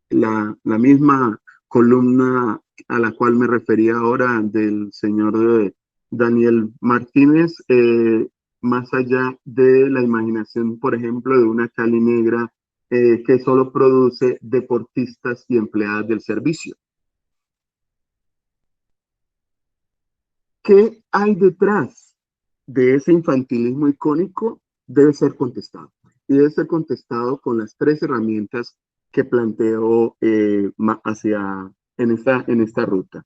la misma columna a la cual me refería ahora del señor Daniel Martínez, más allá de la imaginación, por ejemplo, de una Cali negra que solo produce deportistas y empleadas del servicio. ¿Qué hay detrás de ese infantilismo icónico? Debe ser contestado. Y debe ser contestado con las 3 herramientas que planteo en esta ruta.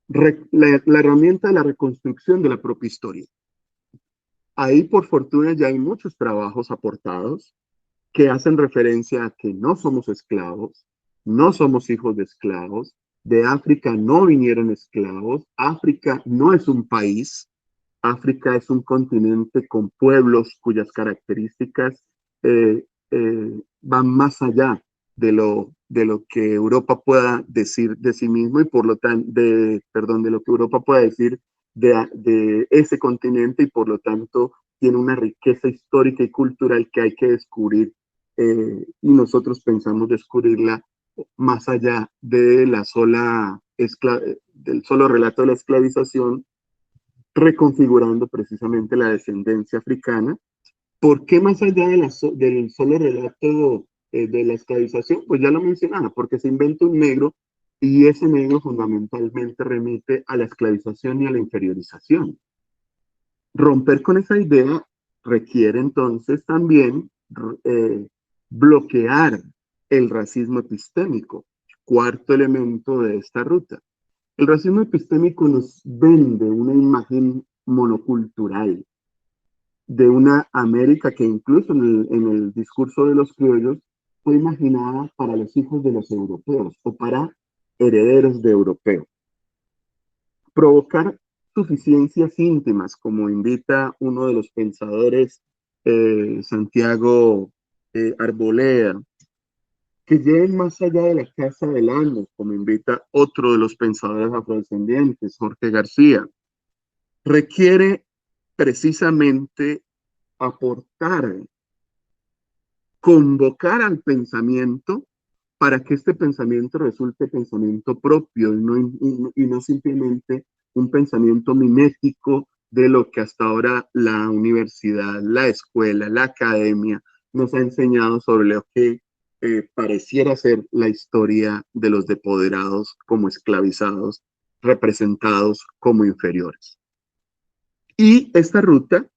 La herramienta de la reconstrucción de la propia historia. Ahí, por fortuna, ya hay muchos trabajos aportados que hacen referencia a que no somos esclavos no somos hijos de esclavos, de África no vinieron esclavos, África no es un país, África es un continente con pueblos cuyas características van más allá de lo que Europa pueda decir de sí mismo y por lo tanto, de lo que Europa pueda decir de ese continente y por lo tanto tiene una riqueza histórica y cultural que hay que descubrir y nosotros pensamos descubrirla más allá de del solo relato de la esclavización, reconfigurando precisamente la descendencia africana. ¿Por qué más allá del solo relato de la esclavización? Pues ya lo mencionaba, porque se inventa un negro y ese negro fundamentalmente remite a la esclavización y a la inferiorización. Romper con esa idea requiere entonces también bloquear el racismo epistémico, cuarto elemento de esta ruta. El racismo epistémico nos vende una imagen monocultural de una América que incluso en el discurso de los criollos fue imaginada para los hijos de los europeos o para herederos de europeos. Provocar suficiencias íntimas, como invita uno de los pensadores, Santiago Arboleda, que lleguen más allá de la casa del amo, como invita otro de los pensadores afrodescendientes, Jorge García, requiere precisamente aportar, convocar al pensamiento para que este pensamiento resulte pensamiento propio y no simplemente un pensamiento mimético de lo que hasta ahora la universidad, la escuela, la academia nos ha enseñado sobre lo que pareciera ser la historia de los depoderados como esclavizados, representados como inferiores. Y esta ruta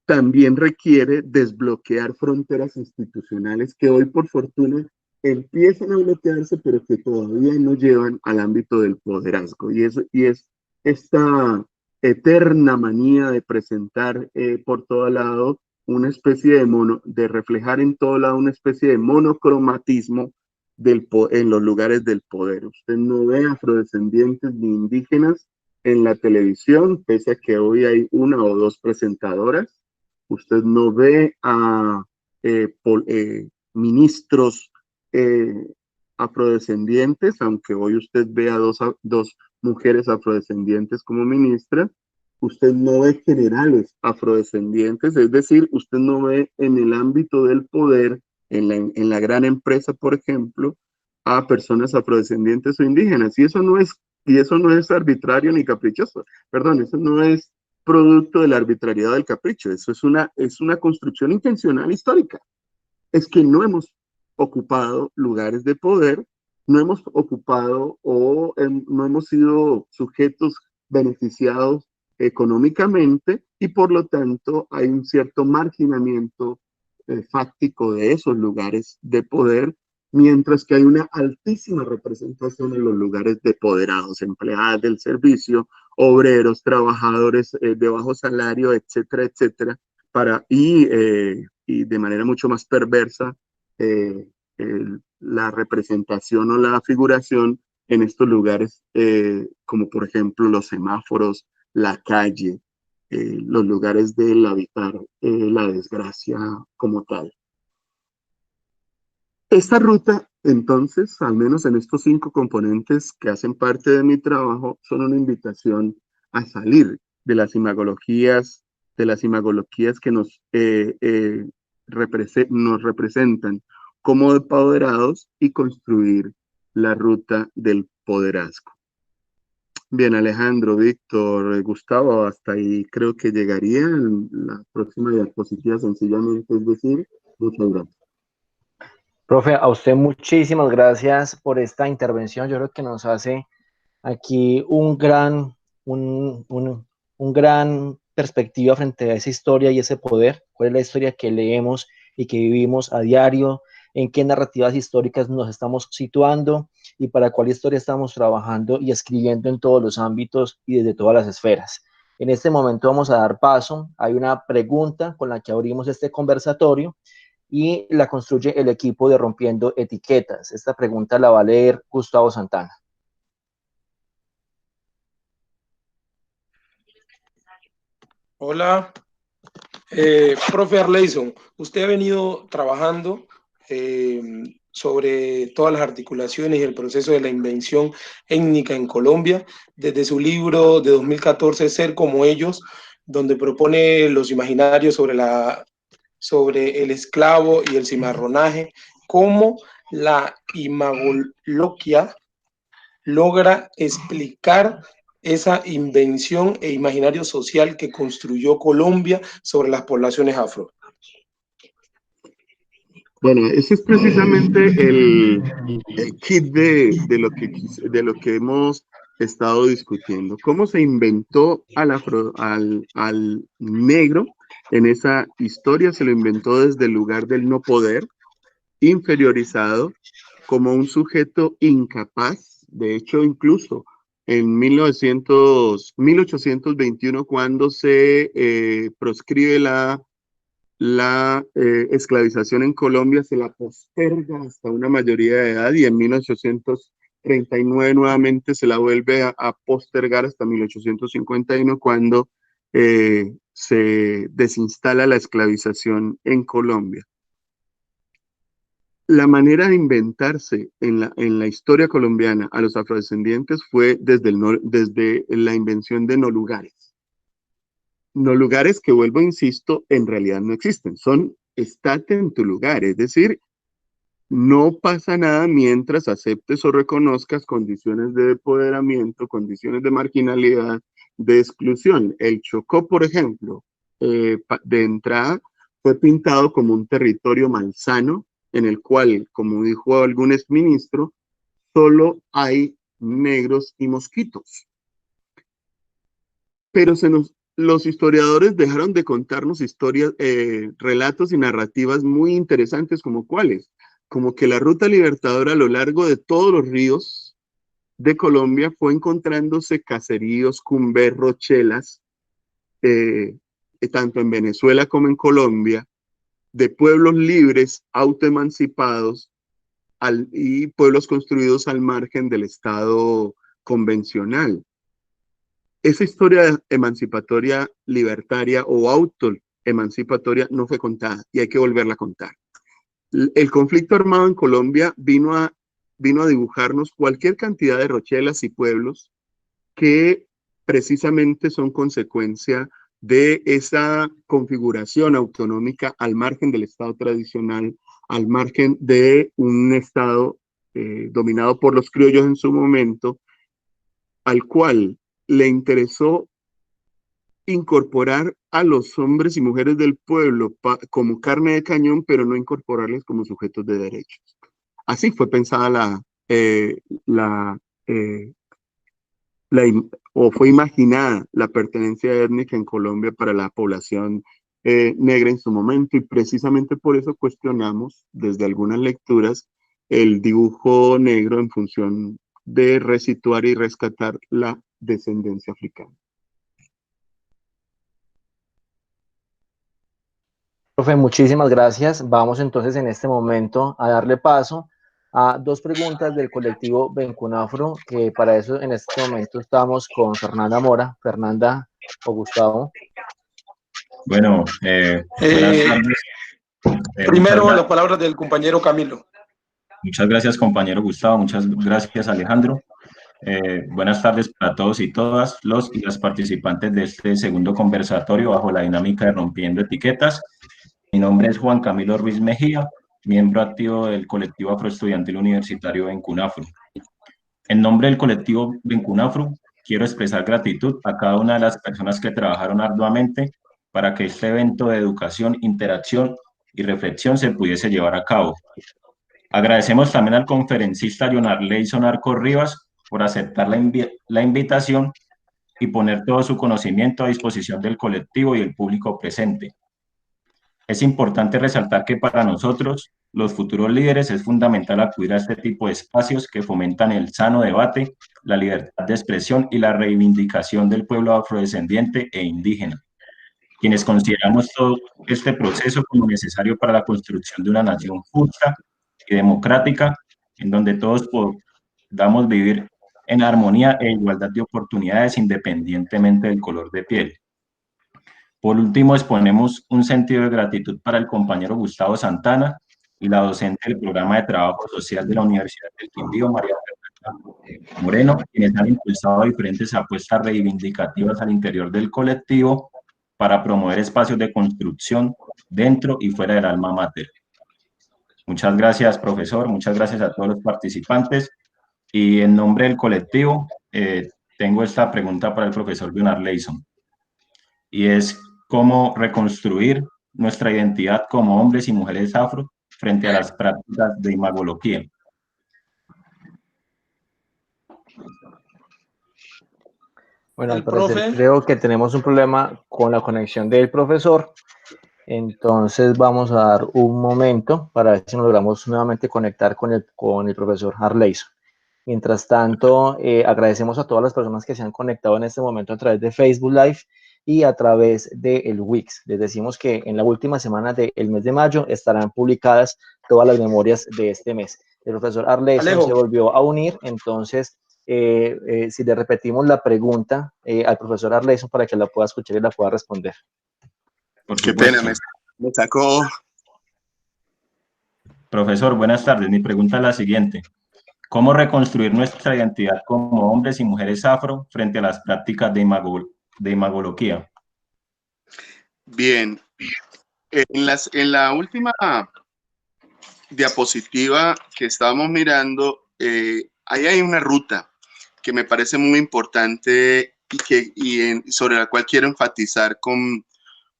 también requiere desbloquear fronteras institucionales que hoy, por fortuna, empiezan a bloquearse, pero que todavía no llevan al ámbito del poderazgo. Y es esta eterna manía de presentar por todo lado una especie de reflejar en todo lado una especie de monocromatismo en los lugares del poder. Usted no ve afrodescendientes ni indígenas en la televisión, pese a que hoy hay una o dos presentadoras. Usted no ve a ministros afrodescendientes, aunque hoy usted ve a dos mujeres afrodescendientes como ministras. Usted no ve generales afrodescendientes, es decir, usted no ve en el ámbito del poder, en la gran empresa, por ejemplo, a personas afrodescendientes o indígenas. Y eso no es arbitrario ni caprichoso. Perdón, eso no es producto de la arbitrariedad del capricho. Eso es una construcción intencional histórica. Es que no hemos ocupado lugares de poder, no hemos ocupado o no hemos sido sujetos beneficiados económicamente y por lo tanto hay un cierto marginamiento fáctico de esos lugares de poder, mientras que hay una altísima representación en los lugares depoderados, empleadas del servicio, obreros, trabajadores de bajo salario, etcétera, etcétera, y de manera mucho más perversa la representación o la figuración en estos lugares, como por ejemplo los semáforos, la calle, los lugares del habitar la desgracia como tal. Esta ruta, entonces, al menos en estos 5 componentes que hacen parte de mi trabajo, son una invitación a salir de las imagologías que nos representan como empoderados y construir la ruta del poderazgo. Bien, Alejandro, Víctor, Gustavo, hasta ahí creo que llegaría en la próxima diapositiva sencillamente, es decir, muchas gracias. Profe, a usted muchísimas gracias por esta intervención. Yo creo que nos hace aquí un gran perspectiva frente a esa historia y ese poder. ¿Cuál es la historia que leemos y que vivimos a diario? ¿En qué narrativas históricas nos estamos situando? ¿Y para cuál historia estamos trabajando y escribiendo en todos los ámbitos y desde todas las esferas? En este momento vamos a dar paso. Hay una pregunta con la que abrimos este conversatorio y la construye el equipo de Rompiendo Etiquetas. Esta pregunta la va a leer Gustavo Santana. Hola, profe Arleison, usted ha venido trabajando sobre todas las articulaciones y el proceso de la invención étnica en Colombia desde su libro de 2014, Ser como ellos, donde propone los imaginarios sobre el esclavo y el cimarronaje, cómo la imagoloquia logra explicar esa invención e imaginario social que construyó Colombia sobre las poblaciones afro. Bueno, ese es precisamente el kit de lo que hemos estado discutiendo. ¿Cómo se inventó al negro en esa historia? Se lo inventó desde el lugar del no poder, inferiorizado, como un sujeto incapaz. De hecho, incluso en 1821, cuando se proscribe la esclavización en Colombia, se la posterga hasta una mayoría de edad, y en 1839 nuevamente se la vuelve a postergar hasta 1851, cuando se desinstala la esclavización en Colombia. La manera de inventarse en la historia colombiana a los afrodescendientes fue desde la invención de no lugares. No lugares que, vuelvo, insisto, en realidad no existen. Son estate en tu lugar, es decir, no pasa nada mientras aceptes o reconozcas condiciones de empoderamiento, condiciones de marginalidad, de exclusión. El Chocó, por ejemplo, de entrada fue pintado como un territorio malsano, en el cual, como dijo algún exministro, solo hay negros y mosquitos. Pero los historiadores dejaron de contarnos historias, relatos y narrativas muy interesantes, como cuáles, como que la ruta libertadora a lo largo de todos los ríos de Colombia fue encontrándose caseríos, cumbres, rochelas, tanto en Venezuela como en Colombia, de pueblos libres, autoemancipados, y pueblos construidos al margen del Estado convencional. Esa historia emancipatoria, libertaria o autoemancipatoria no fue contada, y hay que volverla a contar. El conflicto armado en Colombia vino a dibujarnos cualquier cantidad de rochelas y pueblos que precisamente son consecuencia de esa configuración autonómica al margen del Estado tradicional, al margen de un Estado dominado por los criollos en su momento, al cual le interesó incorporar a los hombres y mujeres del pueblo como carne de cañón, pero no incorporarles como sujetos de derechos. Así fue pensada o fue imaginada la pertenencia étnica en Colombia para la población negra en su momento, y precisamente por eso cuestionamos desde algunas lecturas el dibujo negro en función de resituar y rescatar la descendencia africana. Profe, muchísimas gracias. Vamos entonces en este momento a darle paso a dos preguntas del colectivo Bencunafro, que para eso en este momento estamos con Fernanda Mora. Fernanda o Gustavo. Bueno, buenas tardes. Primero las palabras del compañero Camilo. Muchas gracias, compañero Gustavo. Muchas gracias, Alejandro. Buenas tardes para todos y todas los y las participantes de este segundo conversatorio bajo la dinámica de Rompiendo Etiquetas. Mi nombre es Juan Camilo Ruiz Mejía, miembro activo del colectivo afroestudiantil universitario Bencunafro. En nombre del colectivo Bencunafro, quiero expresar gratitud a cada una de las personas que trabajaron arduamente para que este evento de educación, interacción y reflexión se pudiese llevar a cabo. Agradecemos también al conferencista John Arleison Arcos Rivas por aceptar la invitación y poner todo su conocimiento a disposición del colectivo y el público presente. Es importante resaltar que para nosotros, los futuros líderes, es fundamental acudir a este tipo de espacios que fomentan el sano debate, la libertad de expresión y la reivindicación del pueblo afrodescendiente e indígena. quienes consideramos todo este proceso como necesario para la construcción de una nación justa y democrática, en donde todos podamos vivir en armonía e igualdad de oportunidades independientemente del color de piel. Por último, exponemos un sentido de gratitud para el compañero Gustavo Santana y la docente del programa de trabajo social de la Universidad del Quindío, María Fernanda Moreno, quienes han impulsado diferentes apuestas reivindicativas al interior del colectivo para promover espacios de construcción dentro y fuera del alma mater. Muchas gracias, profesor. Muchas gracias a todos los participantes. Y en nombre del colectivo, tengo esta pregunta para el profesor Leonard Leison. Y es, ¿cómo reconstruir nuestra identidad como hombres y mujeres afro frente a las prácticas de imagología? Bueno, al parecer creo que tenemos un problema con la conexión del profesor. Entonces vamos a dar un momento para ver si nos logramos nuevamente conectar con el profesor Arleison. Mientras tanto, agradecemos a todas las personas que se han conectado en este momento a través de Facebook Live y a través del Wix. Les decimos que en la última semana del mes de mayo estarán publicadas todas las memorias de este mes. El profesor Arleison se volvió a unir, entonces si le repetimos la pregunta al profesor Arleison para que la pueda escuchar y la pueda responder. Qué pena, me sacó. Profesor, buenas tardes. Mi pregunta es la siguiente. ¿Cómo reconstruir nuestra identidad como hombres y mujeres afro frente a las prácticas de imagología? Bien. En la última diapositiva que estábamos mirando, ahí hay una ruta que me parece muy importante sobre la cual quiero enfatizar con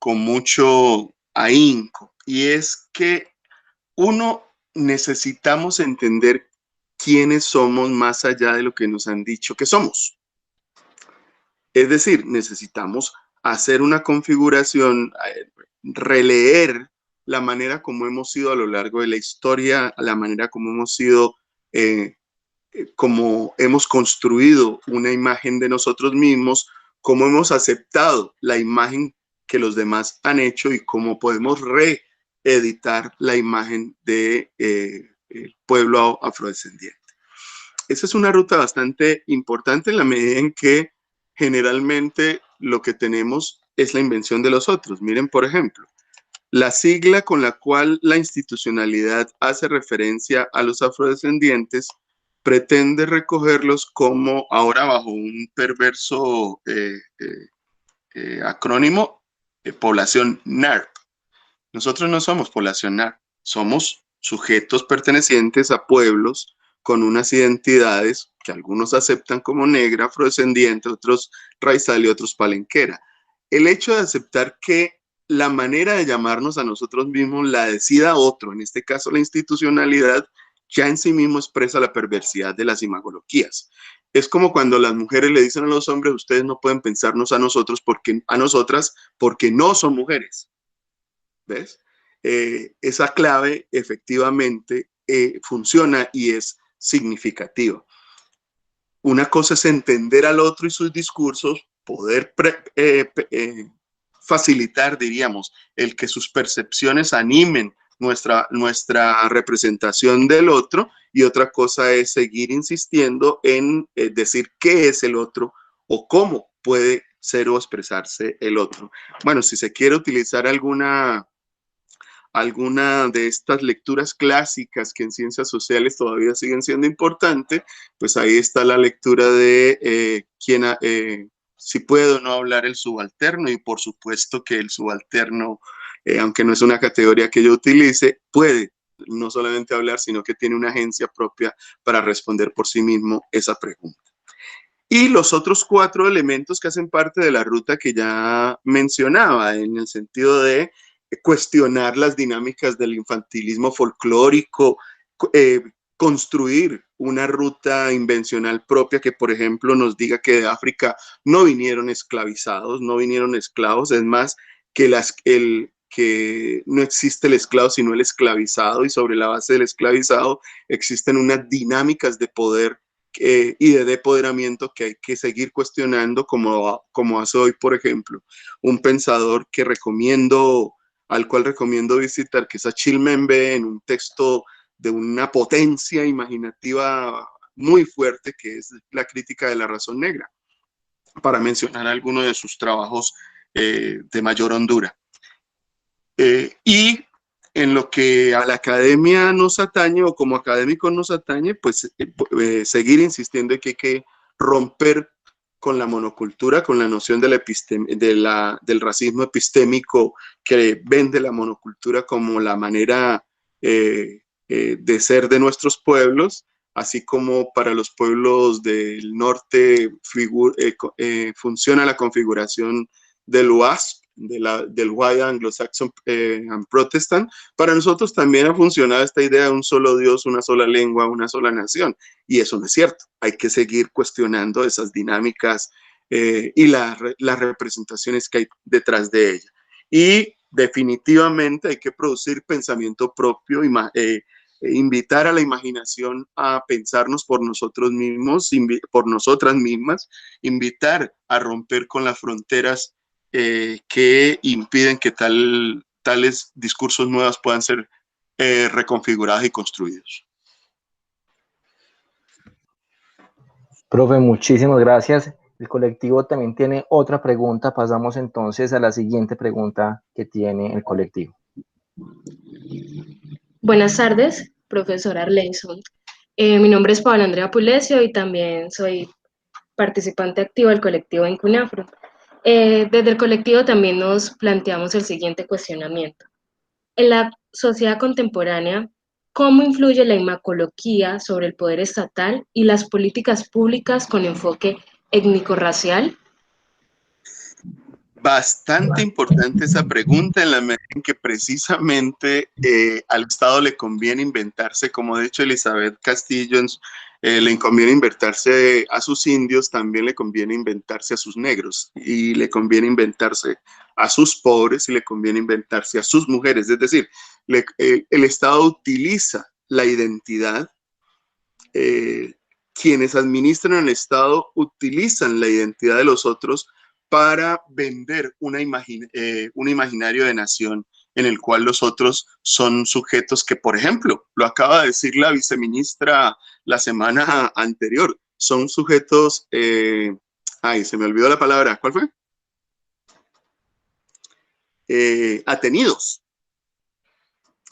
mucho ahínco, y es que necesitamos entender quiénes somos más allá de lo que nos han dicho que somos. Es decir, necesitamos hacer una configuración, releer la manera como hemos sido a lo largo de la historia, la manera como hemos sido, como hemos construido una imagen de nosotros mismos, cómo hemos aceptado la imagen que los demás han hecho y cómo podemos reeditar la imagen del pueblo afrodescendiente. Esa es una ruta bastante importante en la medida en que generalmente lo que tenemos es la invención de los otros. Miren, por ejemplo, la sigla con la cual la institucionalidad hace referencia a los afrodescendientes pretende recogerlos como, ahora bajo un perverso acrónimo, población NARP. Nosotros no somos población NARP, somos sujetos pertenecientes a pueblos con unas identidades que algunos aceptan como negra, afrodescendiente, otros raizal y otros palenquera. El hecho de aceptar que la manera de llamarnos a nosotros mismos la decida otro, en este caso la institucionalidad, ya en sí mismo expresa la perversidad de las imagologías. Es como cuando las mujeres le dicen a los hombres, ustedes no pueden pensarnos a nosotras porque no son mujeres. ¿Ves? Esa clave efectivamente funciona y es significativa. Una cosa es entender al otro y sus discursos, poder facilitar, diríamos, el que sus percepciones animen nuestra representación del otro, y otra cosa es seguir insistiendo en decir qué es el otro o cómo puede ser o expresarse el otro. Bueno, si se quiere utilizar alguna de estas lecturas clásicas que en ciencias sociales todavía siguen siendo importantes, pues ahí está la lectura de si puedo no hablar el subalterno, y por supuesto que el subalterno, aunque no es una categoría que yo utilice, puede no solamente hablar, sino que tiene una agencia propia para responder por sí mismo esa pregunta. Y los otros 4 elementos que hacen parte de la ruta que ya mencionaba, en el sentido de cuestionar las dinámicas del infantilismo folclórico, construir una ruta invencional propia que, por ejemplo, nos diga que de África no vinieron esclavizados, no vinieron esclavos, es más, que no existe el esclavo sino el esclavizado, y sobre la base del esclavizado existen unas dinámicas de poder y de depoderamiento que hay que seguir cuestionando, como hace hoy, por ejemplo, un pensador al cual recomiendo visitar, que es Achille Mbembe, en un texto de una potencia imaginativa muy fuerte, que es la crítica de la razón negra, para mencionar algunos de sus trabajos de mayor hondura. Y en lo que a la academia nos atañe, o como académicos nos atañe, pues seguir insistiendo en que hay que romper con la monocultura, con la noción del racismo epistémico, que vende la monocultura como la manera de ser de nuestros pueblos, así como para los pueblos del norte funciona la configuración del WASP, del White Anglo-Saxon and Protestant. Para nosotros también ha funcionado esta idea de un solo Dios, una sola lengua, una sola nación, y eso no es cierto. Hay que seguir cuestionando esas dinámicas y las representaciones que hay detrás de ella. Y definitivamente hay que producir pensamiento propio, invitar a la imaginación a pensarnos por nosotros mismos, por nosotras mismas, invitar a romper con las fronteras que impiden que tales discursos nuevos puedan ser reconfigurados y construidos. Profe, muchísimas gracias. El colectivo también tiene otra pregunta. Pasamos entonces a la siguiente pregunta que tiene el colectivo. Buenas tardes, profesor Arlenson. Mi nombre es Paola Andrea Pulesio y también soy participante activo del colectivo en CUNAFRO. Desde el colectivo también nos planteamos el siguiente cuestionamiento. En la sociedad contemporánea, ¿cómo influye la imacoloquía sobre el poder estatal y las políticas públicas con enfoque étnico-racial? Bastante importante esa pregunta, en la medida en que precisamente al Estado le conviene inventarse, como ha dicho Elizabeth Castillo, le conviene inventarse a sus indios, también le conviene inventarse a sus negros, y le conviene inventarse a sus pobres, y le conviene inventarse a sus mujeres. Es decir, el Estado utiliza la identidad, quienes administran el Estado utilizan la identidad de los otros para vender un imaginario de nación en el cual los otros son sujetos que, por ejemplo, lo acaba de decir la viceministra la semana anterior, son sujetos, se me olvidó la palabra, ¿cuál fue? Atenidos,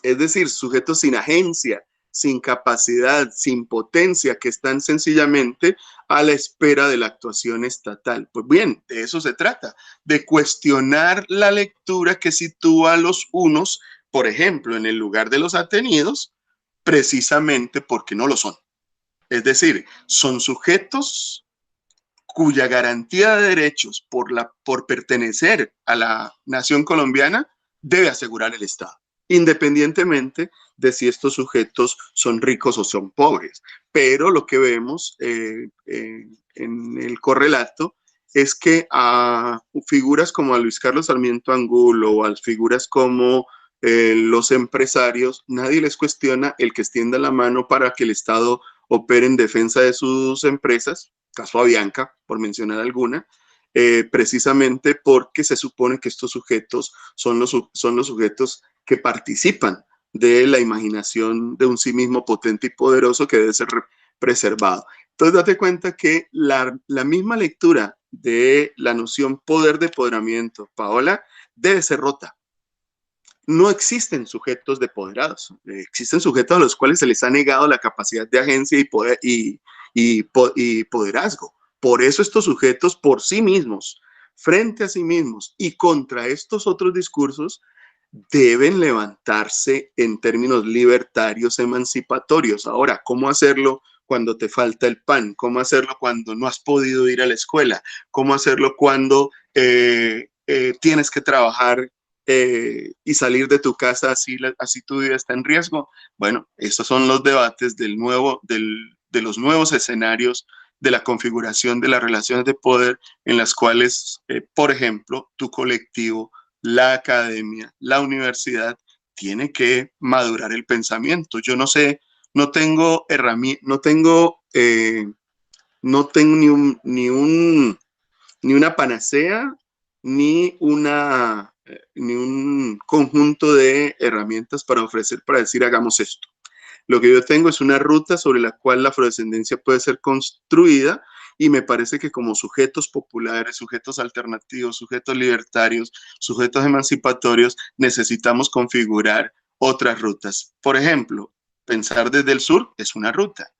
es decir, sujetos sin agencia, sin capacidad, sin potencia, que están sencillamente a la espera de la actuación estatal. Pues bien, de eso se trata, de cuestionar la lectura que sitúa a los unos, por ejemplo, en el lugar de los atenidos, precisamente porque no lo son. Es decir, son sujetos cuya garantía de derechos por pertenecer a la nación colombiana debe asegurar el Estado, independientemente de si estos sujetos son ricos o son pobres. Pero lo que vemos en el correlato es que a figuras como a Luis Carlos Sarmiento Angulo o a figuras como los empresarios, nadie les cuestiona el que extienda la mano para que el Estado opere en defensa de sus empresas, caso Avianca, por mencionar alguna, precisamente porque se supone que estos sujetos son los sujetos que participan de la imaginación de un sí mismo potente y poderoso que debe ser preservado. Entonces, date cuenta que la misma lectura de la noción poder de empoderamiento, Paola, debe ser rota. No existen sujetos depoderados, existen sujetos a los cuales se les ha negado la capacidad de agencia y poderazgo. Por eso estos sujetos por sí mismos, frente a sí mismos y contra estos otros discursos, deben levantarse en términos libertarios, emancipatorios. Ahora, ¿cómo hacerlo cuando te falta el pan? ¿Cómo hacerlo cuando no has podido ir a la escuela? ¿Cómo hacerlo cuando tienes que trabajar y salir de tu casa así tu vida está en riesgo? Bueno, estos son los debates de los nuevos escenarios de la configuración de las relaciones de poder en las cuales, por ejemplo, tu colectivo, la academia, la universidad, tiene que madurar el pensamiento. Yo no sé, no tengo no tengo ni una panacea, ni un conjunto de herramientas para ofrecer, para decir hagamos esto. Lo que yo tengo es una ruta sobre la cual la afrodescendencia puede ser construida, y me parece que como sujetos populares, sujetos alternativos, sujetos libertarios, sujetos emancipatorios, necesitamos configurar otras rutas. Por ejemplo, pensar desde el sur es una ruta.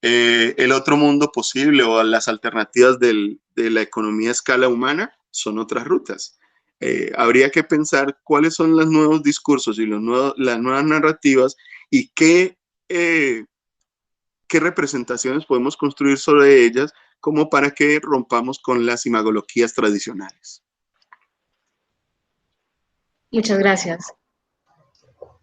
El otro mundo posible o las alternativas de la economía a escala humana son otras rutas. Habría que pensar cuáles son los nuevos discursos y las nuevas narrativas, y qué representaciones podemos construir sobre ellas, como para que rompamos con las imagologías tradicionales. Muchas gracias.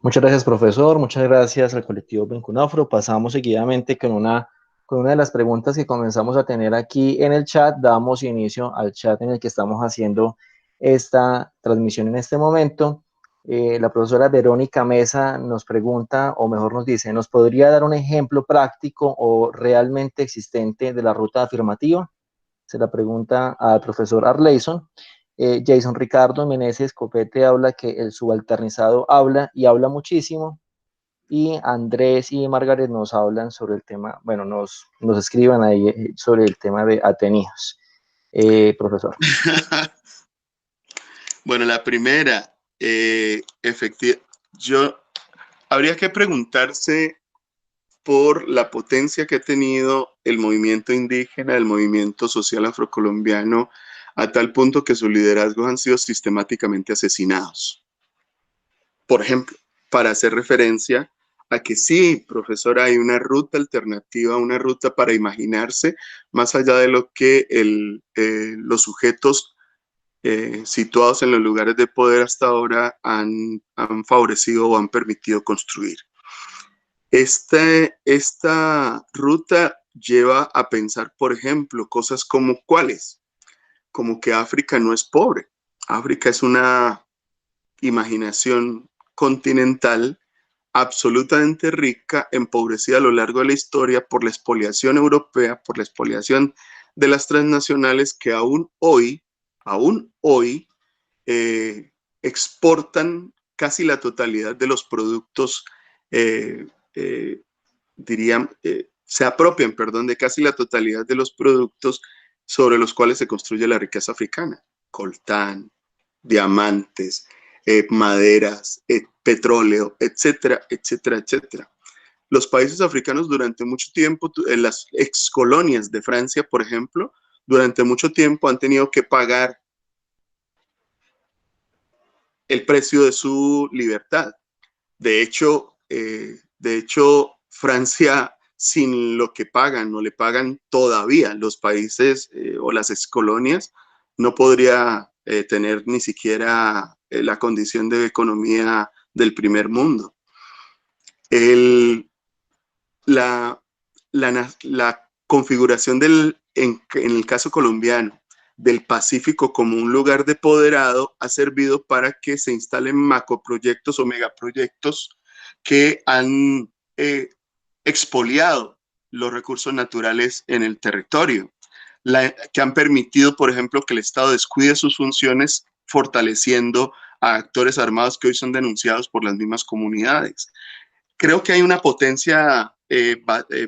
Muchas gracias, profesor. Muchas gracias al colectivo Bencunafro. Pasamos seguidamente con una de las preguntas que comenzamos a tener aquí en el chat. Damos inicio al chat en el que estamos haciendo esta transmisión en este momento. La profesora Verónica Mesa nos pregunta, o mejor nos dice, ¿nos podría dar un ejemplo práctico o realmente existente de la ruta afirmativa? Se la pregunta al profesor Arleyson. Jason Ricardo Meneses Copete habla que el subalternizado habla y habla muchísimo. Y Andrés y Margaret nos hablan sobre el tema, bueno, nos escriban ahí sobre el tema de Ateneos. Profesor. Bueno, la primera, habría que preguntarse por la potencia que ha tenido el movimiento indígena, el movimiento social afrocolombiano, a tal punto que sus liderazgos han sido sistemáticamente asesinados. Por ejemplo, para hacer referencia a que sí, profesora, hay una ruta alternativa, una ruta para imaginarse más allá de lo que los sujetos situados en los lugares de poder hasta ahora han favorecido o han permitido construir. Esta ruta lleva a pensar, por ejemplo, cosas como ¿cuáles? Como que África no es pobre. África es una imaginación continental absolutamente rica, empobrecida a lo largo de la historia por la expoliación europea, por la expoliación de las transnacionales, que aún hoy exportan casi la totalidad de los productos, se apropian, de casi la totalidad de los productos sobre los cuales se construye la riqueza africana. Coltán, diamantes, maderas, petróleo, etcétera, etcétera, etcétera. Los países africanos durante mucho tiempo, en las excolonias de Francia, por ejemplo, durante mucho tiempo han tenido que pagar el precio de su libertad. De hecho, Francia, sin lo que pagan, no le pagan todavía los países o las excolonias, no podría tener ni siquiera la condición de economía del primer mundo. La configuración en el caso colombiano del Pacífico como un lugar depoderado ha servido para que se instalen macroproyectos o megaproyectos que han expoliado los recursos naturales en el territorio, que han permitido, por ejemplo, que el Estado descuide sus funciones, fortaleciendo a actores armados que hoy son denunciados por las mismas comunidades. Creo que hay una potencia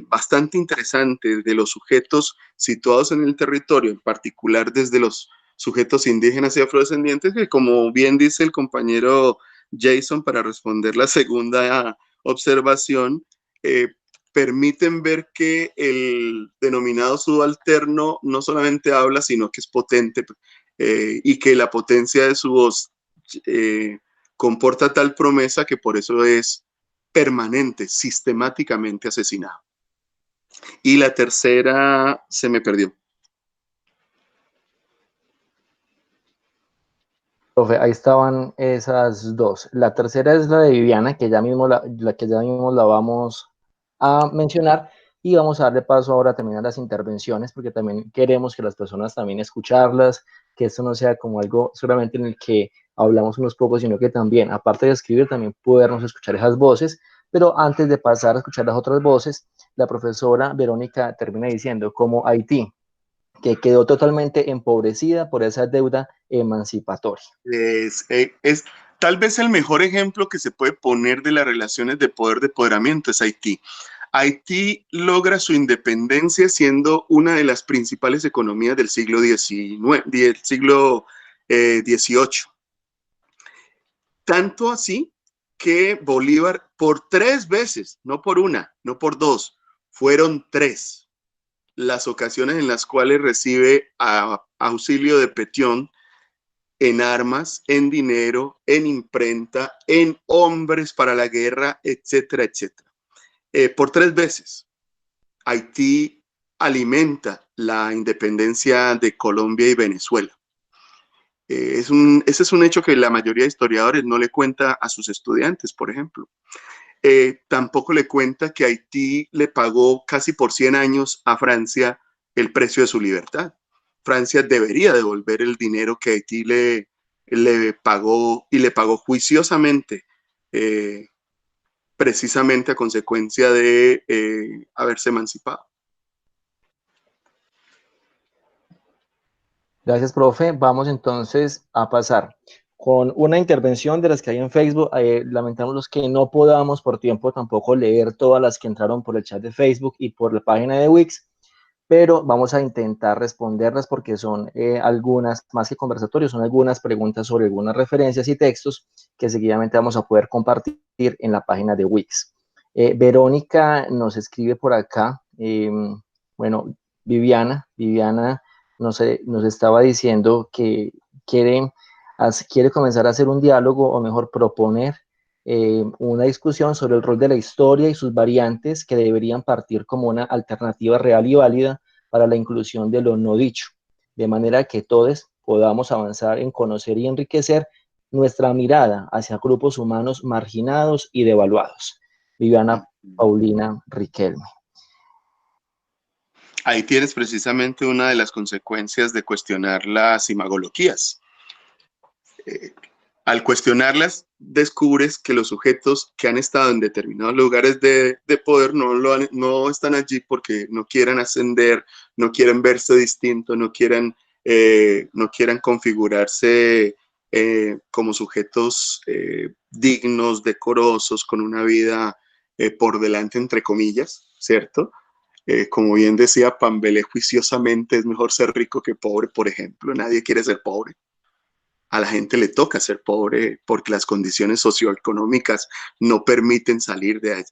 bastante interesante de los sujetos situados en el territorio, en particular desde los sujetos indígenas y afrodescendientes, que, como bien dice el compañero Jason, para responder la segunda observación, permiten ver que el denominado subalterno no solamente habla, sino que es potente, y que la potencia de su voz comporta tal promesa que por eso es permanente, sistemáticamente asesinado. Y la tercera se me perdió. Profe, ahí estaban esas dos. La tercera es la de Viviana, que ya mismo la vamos a mencionar, y vamos a darle paso ahora a terminar las intervenciones, porque también queremos que las personas también escucharlas, que esto no sea como algo solamente en el que hablamos unos pocos, sino que también, aparte de escribir, también podernos escuchar esas voces, Pero antes de pasar a escuchar las otras voces, la profesora Verónica termina diciendo, como Haití, que quedó totalmente empobrecida por esa deuda emancipatoria. Es tal vez el mejor ejemplo que se puede poner de las relaciones de poder, de empoderamiento, es Haití. Haití logra su independencia siendo una de las principales economías del siglo XVIII. Tanto así que Bolívar por 3 veces, no por una, no por 2, fueron 3 las ocasiones en las cuales recibe auxilio de Petión en armas, en dinero, en imprenta, en hombres para la guerra, etcétera, etcétera. Por 3 veces. Haití alimenta la independencia de Colombia y Venezuela. Ese es un hecho que la mayoría de historiadores no le cuenta a sus estudiantes, por ejemplo. Tampoco le cuenta que Haití le pagó casi por 100 años a Francia el precio de su libertad. Francia debería devolver el dinero que Haití le pagó, y le pagó juiciosamente, precisamente a consecuencia de haberse emancipado. Gracias, profe. Vamos entonces a pasar con una intervención de las que hay en Facebook. Lamentamos los que no podamos por tiempo tampoco leer todas las que entraron por el chat de Facebook y por la página de Wix, pero vamos a intentar responderlas porque son algunas, más que conversatorios, son algunas preguntas sobre algunas referencias y textos que seguidamente vamos a poder compartir en la página de Wix. Verónica nos escribe por acá, bueno, Viviana nos estaba diciendo que quiere comenzar a hacer un diálogo, o mejor proponer una discusión sobre el rol de la historia y sus variantes que deberían partir como una alternativa real y válida para la inclusión de lo no dicho, de manera que todos podamos avanzar en conocer y enriquecer nuestra mirada hacia grupos humanos marginados y devaluados. Viviana Paulina Riquelme. Ahí tienes precisamente una de las consecuencias de cuestionar las imagologías. Al cuestionarlas, descubres que los sujetos que han estado en determinados lugares de poder no están allí porque no quieran ascender, no quieren verse distinto, no quieran configurarse como sujetos dignos, decorosos, con una vida por delante, entre comillas, ¿cierto? Como bien decía Pambelé juiciosamente, es mejor ser rico que pobre, por ejemplo. Nadie quiere ser pobre. A la gente le toca ser pobre porque las condiciones socioeconómicas no permiten salir de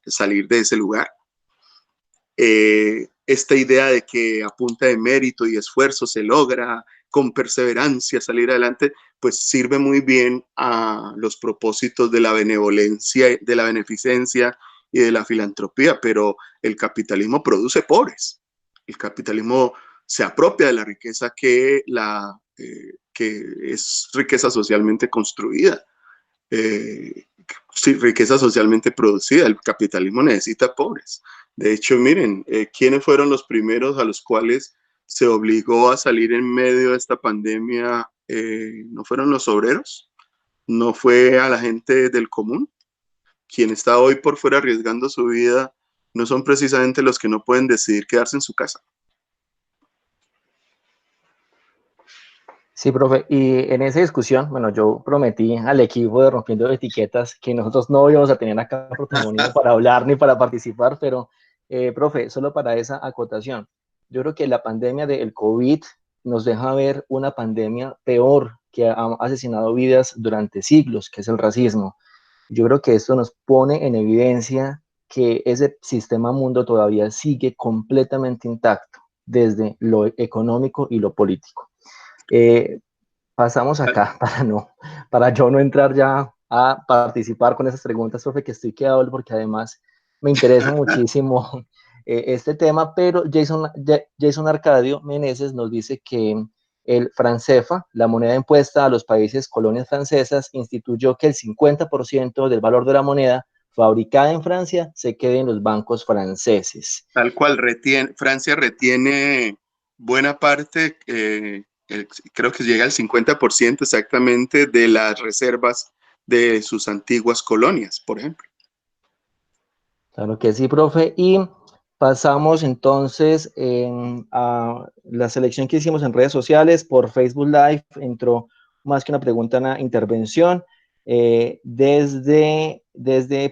ese lugar. Esta idea de que a punta de mérito y esfuerzo se logra con perseverancia salir adelante, pues sirve muy bien a los propósitos de la benevolencia, de la beneficencia y de la filantropía, pero el capitalismo produce pobres. El capitalismo se apropia de la riqueza que es riqueza socialmente construida, sí, riqueza socialmente producida. El capitalismo necesita pobres. De hecho, miren, ¿quiénes fueron los primeros a los cuales se obligó a salir en medio de esta pandemia? ¿No fueron los obreros? ¿No fue a la gente del común? Quien está hoy por fuera arriesgando su vida no son precisamente los que no pueden decidir quedarse en su casa. Sí, profe, y en esa discusión, bueno, yo prometí al equipo de Rompiendo Etiquetas que nosotros no íbamos a tener acá protagonismo para hablar ni para participar, pero, profe, solo para esa acotación, yo creo que la pandemia del COVID nos deja ver una pandemia peor que ha asesinado vidas durante siglos, que es el racismo. Yo creo que esto nos pone en evidencia que ese sistema mundo todavía sigue completamente intacto desde lo económico y lo político. Pasamos acá para yo no entrar ya a participar con esas preguntas, profe, que estoy quedado porque además me interesa muchísimo este tema, pero Jason Arcadio Meneses nos dice que el Francefa, la moneda impuesta a los países colonias francesas, instituyó que el 50% del valor de la moneda fabricada en Francia se quede en los bancos franceses. Tal cual, Francia retiene buena parte, creo que llega al 50% exactamente de las reservas de sus antiguas colonias, por ejemplo. Claro que sí, profe. Y pasamos entonces a la selección que hicimos en redes sociales. Por Facebook Live entró más que una pregunta, una intervención desde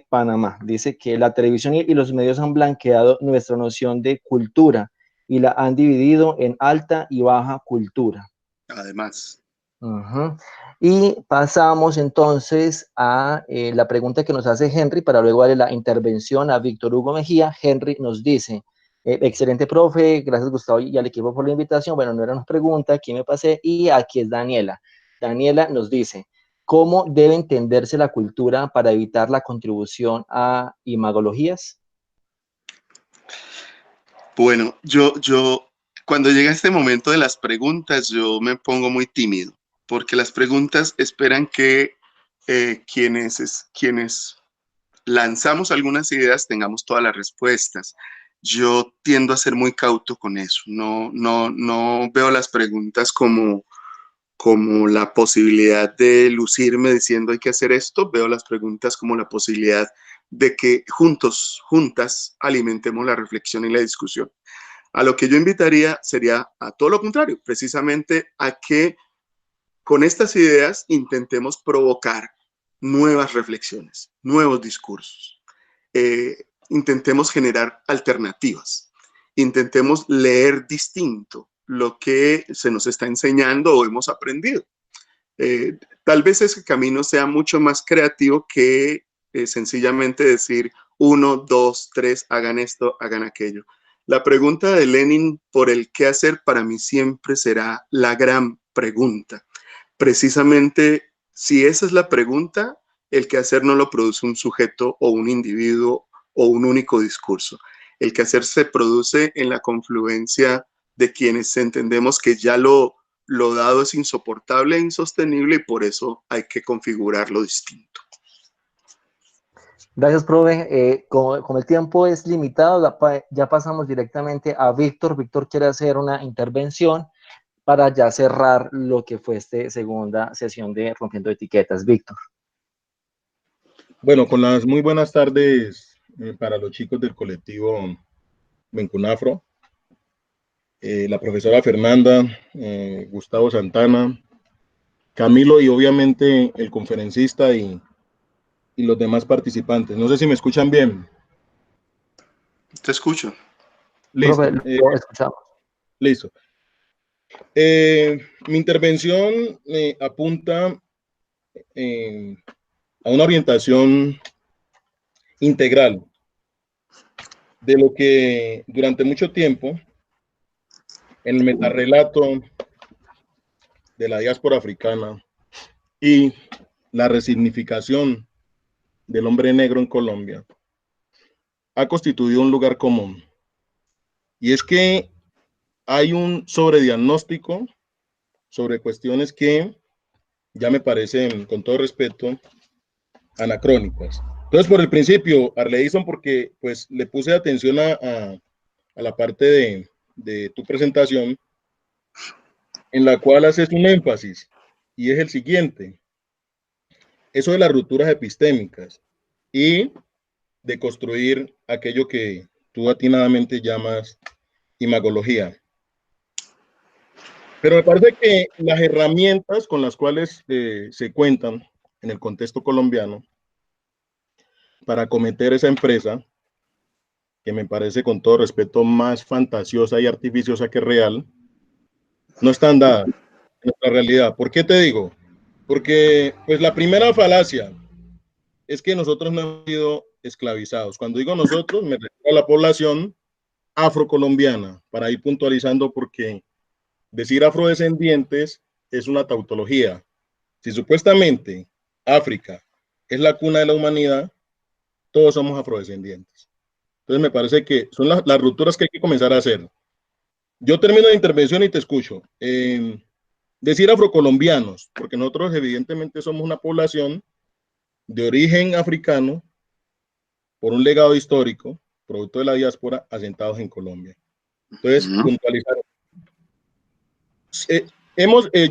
Panamá. Dice que la televisión y los medios han blanqueado nuestra noción de cultura y la han dividido en alta y baja cultura. Además. Ujú. Y pasamos entonces a la pregunta que nos hace Henry para luego darle la intervención a Víctor Hugo Mejía. Henry nos dice, excelente profe, gracias Gustavo y al equipo por la invitación. Bueno, no era una pregunta, aquí me pasé y aquí es Daniela. Daniela nos dice, ¿cómo debe entenderse la cultura para evitar la contribución a imagologías? Bueno, cuando llega este momento de las preguntas, yo me pongo muy tímido, porque las preguntas esperan que quienes lanzamos algunas ideas tengamos todas las respuestas. Yo tiendo a ser muy cauto con eso. No veo las preguntas como la posibilidad de lucirme diciendo hay que hacer esto. Veo las preguntas como la posibilidad de que juntas, alimentemos la reflexión y la discusión. A lo que yo invitaría sería a todo lo contrario, precisamente a que con estas ideas intentemos provocar nuevas reflexiones, nuevos discursos. Intentemos generar alternativas, intentemos leer distinto lo que se nos está enseñando o hemos aprendido. Tal vez ese camino sea mucho más creativo que sencillamente decir 1, 2, 3, hagan esto, hagan aquello. La pregunta de Lenin por el qué hacer para mí siempre será la gran pregunta. Precisamente, si esa es la pregunta, el quehacer no lo produce un sujeto o un individuo o un único discurso. El quehacer se produce en la confluencia de quienes entendemos que ya lo dado es insoportable e insostenible y por eso hay que configurarlo distinto. Gracias, profe. Como el tiempo es limitado, ya pasamos directamente a Víctor. Víctor quiere hacer una intervención para ya cerrar lo que fue esta segunda sesión de Rompiendo Etiquetas. Víctor. Bueno, con las muy buenas tardes para los chicos del colectivo Mencunafro, la profesora Fernanda, Gustavo Santana, Camilo y obviamente el conferencista y los demás participantes. No sé si me escuchan bien. Te escucho. Listo. Profe, lo escuchamos. Listo. Mi intervención apunta a una orientación integral de lo que durante mucho tiempo en el metarrelato de la diáspora africana y la resignificación del hombre negro en Colombia ha constituido un lugar común. Y es que hay un sobrediagnóstico sobre cuestiones que ya me parecen, con todo respeto, anacrónicas. Entonces, por el principio, Arleison, porque pues le puse atención a la parte de tu presentación, en la cual haces un énfasis, y es el siguiente: eso de las rupturas epistémicas y de construir aquello que tú atinadamente llamas imagología. Pero me parece que las herramientas con las cuales se cuentan en el contexto colombiano para acometer esa empresa, que me parece con todo respeto más fantasiosa y artificiosa que real, no están dadas en nuestra realidad. ¿Por qué te digo? Porque pues la primera falacia es que nosotros no hemos sido esclavizados. Cuando digo nosotros, me refiero a la población afrocolombiana, para ir puntualizando, porque decir afrodescendientes es una tautología. Si supuestamente África es la cuna de la humanidad, todos somos afrodescendientes. Entonces me parece que son las rupturas que hay que comenzar a hacer. Yo termino la intervención y te escucho. Decir afrocolombianos, porque nosotros evidentemente somos una población de origen africano por un legado histórico, producto de la diáspora, asentados en Colombia. Entonces, puntualizar.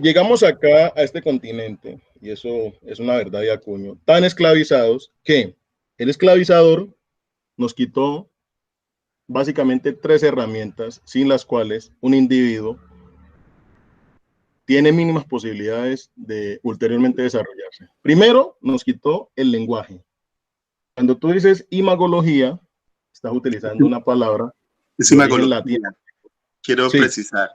Llegamos acá a este continente, y eso es una verdad de acuño, tan esclavizados que el esclavizador nos quitó básicamente 3 herramientas sin las cuales un individuo tiene mínimas posibilidades de ulteriormente desarrollarse. Primero, nos quitó el lenguaje. Cuando tú dices imagología, estás utilizando una palabra de origen latino. Quiero sí. precisar.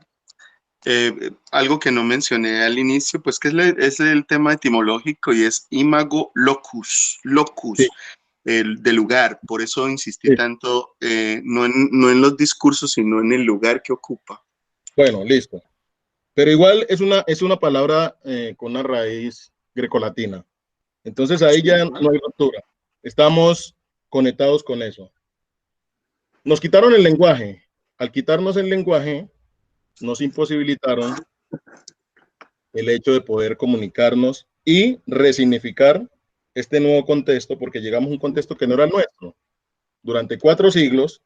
Algo que no mencioné al inicio, pues que es el tema etimológico y es imago locus, sí. de lugar. Por eso insistí tanto, no en los discursos, sino en el lugar que ocupa. Bueno, listo. Pero igual es una palabra con una raíz grecolatina. Entonces ahí ya no hay ruptura. Estamos conectados con eso. Nos quitaron el lenguaje. Al quitarnos el lenguaje, nos imposibilitaron el hecho de poder comunicarnos y resignificar este nuevo contexto, porque llegamos a un contexto que no era nuestro. Durante 4 siglos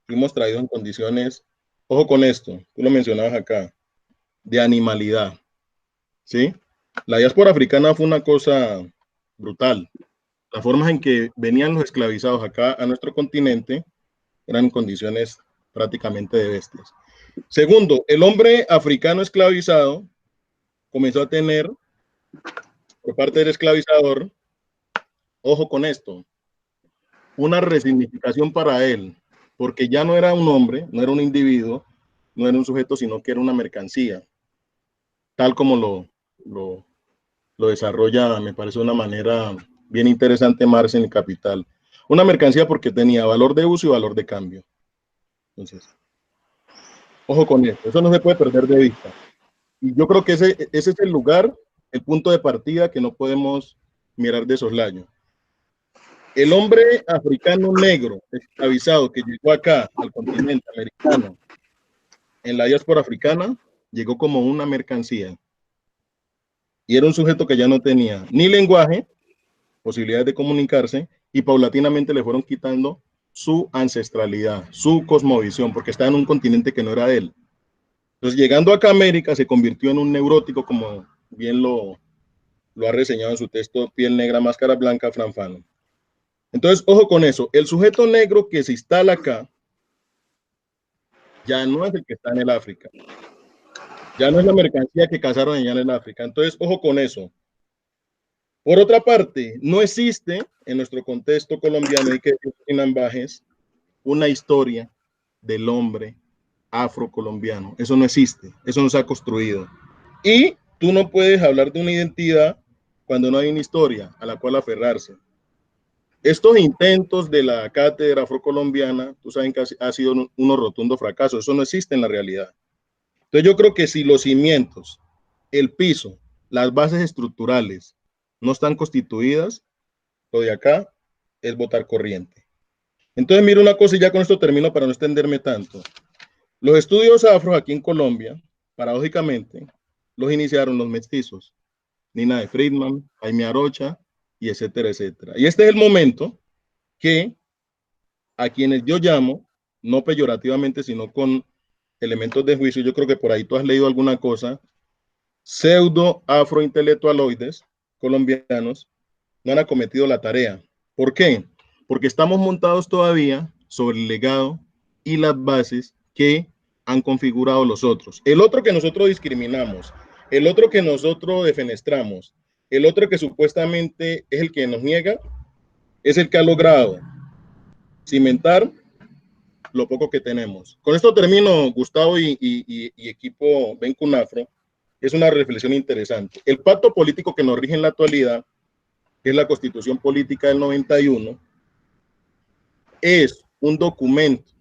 fuimos traídos en condiciones, ojo con esto, tú lo mencionabas acá, de animalidad, ¿sí? La diáspora africana fue una cosa brutal. Las formas en que venían los esclavizados acá a nuestro continente eran condiciones prácticamente de bestias. Segundo, el hombre africano esclavizado comenzó a tener, por parte del esclavizador, ojo con esto, una resignificación para él, porque ya no era un hombre, no era un individuo, no era un sujeto, sino que era una mercancía, tal como lo desarrolla, me parece de una manera bien interesante Marx en El Capital. Una mercancía porque tenía valor de uso y valor de cambio. Entonces, ojo con esto, eso no se puede perder de vista. Y yo creo que ese es el lugar, el punto de partida que no podemos mirar de soslayo. El hombre africano negro, esclavizado, que llegó acá al continente americano, en la diáspora africana, llegó como una mercancía. Y era un sujeto que ya no tenía ni lenguaje, posibilidades de comunicarse, y paulatinamente le fueron quitando su ancestralidad, su cosmovisión, porque estaba en un continente que no era de él. Entonces, llegando acá a América, se convirtió en un neurótico, como bien lo ha reseñado en su texto Piel Negra, Máscara Blanca, Fran Fanon. Entonces, ojo con eso, el sujeto negro que se instala acá ya no es el que está en el África, ya no es la mercancía que cazaron allá en el África. Entonces, ojo con eso. Por otra parte, no existe en nuestro contexto colombiano, y que en Ambajes, una historia del hombre afrocolombiano. Eso no existe, eso no se ha construido. Y tú no puedes hablar de una identidad cuando no hay una historia a la cual aferrarse. Estos intentos de la cátedra afrocolombiana, tú sabes que ha sido unos rotundos fracasos, eso no existe en la realidad. Entonces yo creo que si los cimientos, el piso, las bases estructurales no están constituidas, lo de acá es botar corriente. Entonces mira una cosa y ya con esto termino para no extenderme tanto. Los estudios afros aquí en Colombia, paradójicamente, los iniciaron los mestizos, Nina de Friedman, Jaime Arocha, y etcétera, etcétera. Y este es el momento que a quienes yo llamo, no peyorativamente, sino con elementos de juicio, yo creo que por ahí tú has leído alguna cosa, pseudo afrointelectualoides colombianos, no han acometido la tarea. ¿Por qué? Porque estamos montados todavía sobre el legado y las bases que han configurado los otros. El otro que nosotros discriminamos, el otro que nosotros defenestramos, el otro que supuestamente es el que nos niega, es el que ha logrado cimentar lo poco que tenemos. Con esto termino, Gustavo y equipo Ven Cunafro. Es una reflexión interesante. El pacto político que nos rige en la actualidad, que es la Constitución Política del 91, es un documento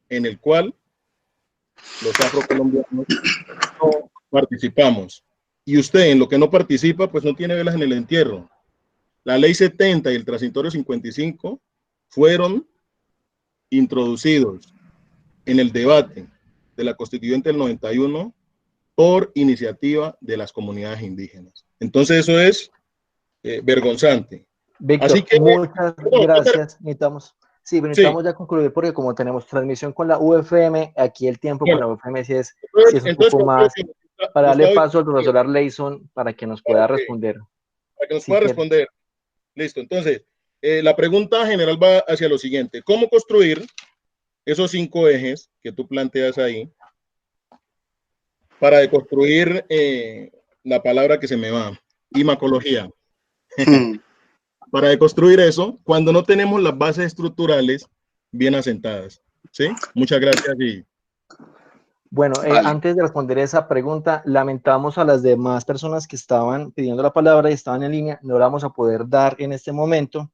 en el cual los afrocolombianos no participamos. Y usted en lo que no participa, pues no tiene velas en el entierro. La ley 70 y el transitorio 55 fueron introducidos en el debate de la Constituyente del 91 por iniciativa de las comunidades indígenas. Entonces eso es vergonzante. Víctor, así que muchas gracias. Necesitamos ya concluir porque como tenemos transmisión con la UFM, aquí el tiempo con la UFM sí es un poco más, para darle paso al profesor Arleyson para que nos pueda responder. Para que nos pueda responder. Listo, entonces, la pregunta general va hacia lo siguiente. ¿Cómo construir esos 5 ejes que tú planteas ahí para deconstruir la palabra que se me va, imacología? Para deconstruir eso cuando no tenemos las bases estructurales bien asentadas. ¿Sí? Muchas gracias. Bueno, antes de responder esa pregunta, lamentamos a las demás personas que estaban pidiendo la palabra y estaban en línea, no la vamos a poder dar en este momento,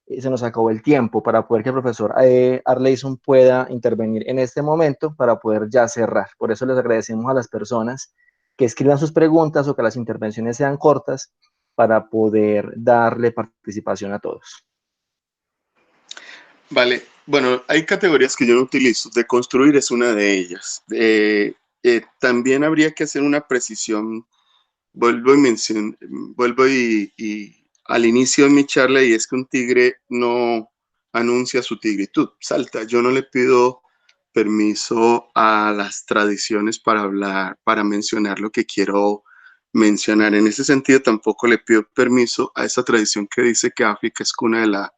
se nos acabó el tiempo para poder que el profesor Arleison pueda intervenir en este momento para poder ya cerrar. Por eso les agradecemos a las personas que escriban sus preguntas o que las intervenciones sean cortas para poder darle participación a todos. Vale, bueno, hay categorías que yo no utilizo. Deconstruir es una de ellas. También habría que hacer una precisión. Vuelvo y al inicio de mi charla, y es que un tigre no anuncia su tigritud, salta. Yo no le pido permiso a las tradiciones para hablar, para mencionar lo que quiero mencionar. En ese sentido, tampoco le pido permiso a esa tradición que dice que África es cuna de la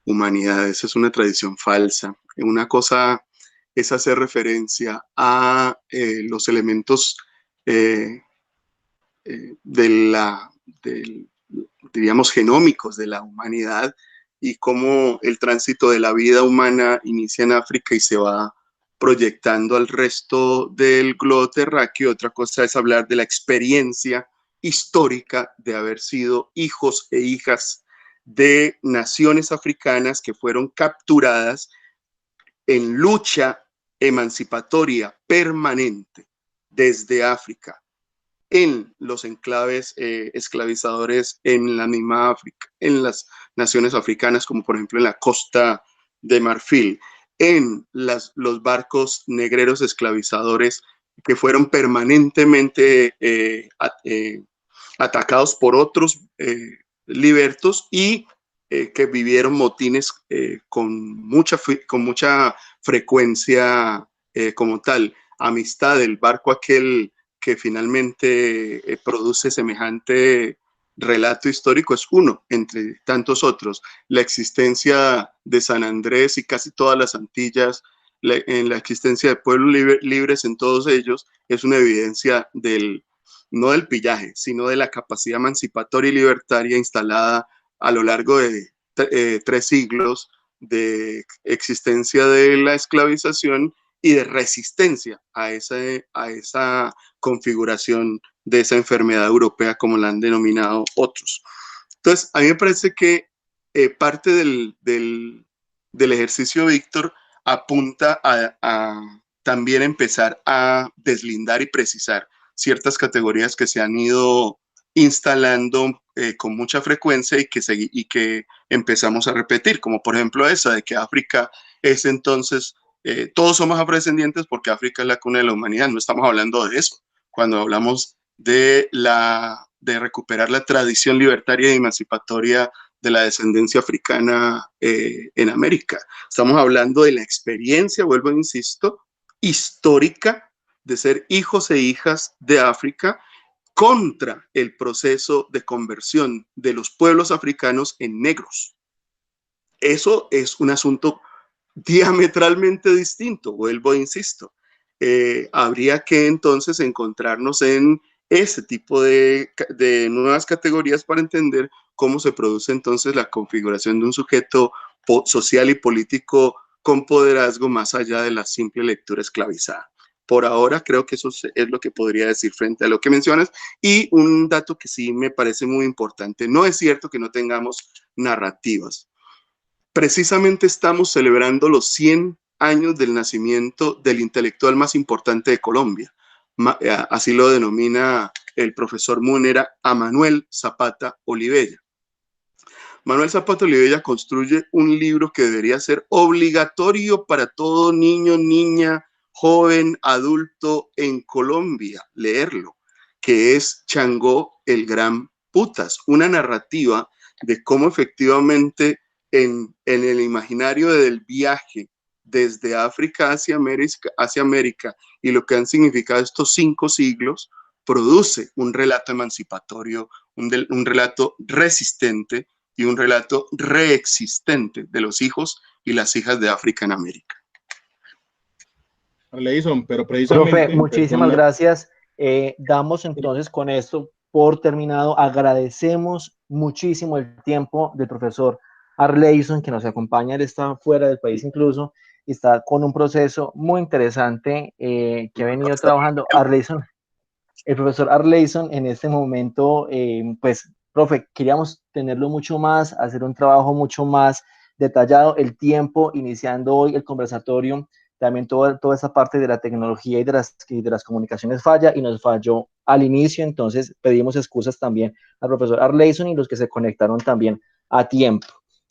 humanidad. Esa es una tradición falsa. Una cosa es hacer referencia a los elementos diríamos, genómicos de la humanidad y cómo el tránsito de la vida humana inicia en África y se va proyectando al resto del globo terráqueo. Otra cosa es hablar de la experiencia histórica de haber sido hijos e hijas de naciones africanas que fueron capturadas en lucha emancipatoria permanente desde África en los enclaves esclavizadores en la misma África, en las naciones africanas, como por ejemplo en la Costa de Marfil, en los barcos negreros esclavizadores que fueron permanentemente atacados por otros libertos y que vivieron motines con mucha frecuencia como tal. Amistad, el barco aquel que finalmente produce semejante relato histórico es uno entre tantos otros. La existencia de San Andrés y casi todas las Antillas, en la existencia de pueblos libres en todos ellos, es una evidencia no del pillaje, sino de la capacidad emancipatoria y libertaria instalada a lo largo de 3 siglos de existencia de la esclavización y de resistencia a esa configuración de esa enfermedad europea, como la han denominado otros. Entonces, a mí me parece que parte del ejercicio, Víctor, apunta a también empezar a deslindar y precisar ciertas categorías que se han ido instalando con mucha frecuencia y que empezamos a repetir, como por ejemplo esa de que África es entonces, todos somos afrodescendientes porque África es la cuna de la humanidad. No estamos hablando de eso. Cuando hablamos de recuperar la tradición libertaria y emancipatoria de la descendencia africana en América, estamos hablando de la experiencia, vuelvo e insisto, histórica de ser hijos e hijas de África contra el proceso de conversión de los pueblos africanos en negros. Eso es un asunto diametralmente distinto, vuelvo e insisto. Habría que entonces encontrarnos en ese tipo de nuevas categorías para entender cómo se produce entonces la configuración de un sujeto social y político con poderazgo más allá de la simple lectura esclavizada. Por ahora creo que eso es lo que podría decir frente a lo que mencionas. Y un dato que sí me parece muy importante: no es cierto que no tengamos narrativas. Precisamente estamos celebrando los 100 años del nacimiento del intelectual más importante de Colombia. Así lo denomina el profesor Múnera a Manuel Zapata Olivella. Manuel Zapata Olivella construye un libro que debería ser obligatorio para todo niño, niña, joven, adulto en Colombia, leerlo, que es Changó el Gran Putas, una narrativa de cómo efectivamente en el imaginario del viaje desde África hacia América y lo que han significado estos 5 siglos, produce un relato emancipatorio, un relato resistente y un relato reexistente de los hijos y las hijas de África en América. Leison, pero precisamente... Profe, muchísimas gracias. Damos entonces con esto por terminado. Agradecemos muchísimo el tiempo del profesor Arleison, que nos acompaña. Él está fuera del país incluso, y está con un proceso muy interesante que ha venido trabajando. Arleison, el profesor Arleison en este momento, pues, profe, queríamos tenerlo mucho más, hacer un trabajo mucho más detallado. El tiempo, iniciando hoy el conversatorio, también toda esa parte de la tecnología y de las comunicaciones falla, y nos falló al inicio. Entonces pedimos excusas también al profesor Arleison y los que se conectaron también a tiempo.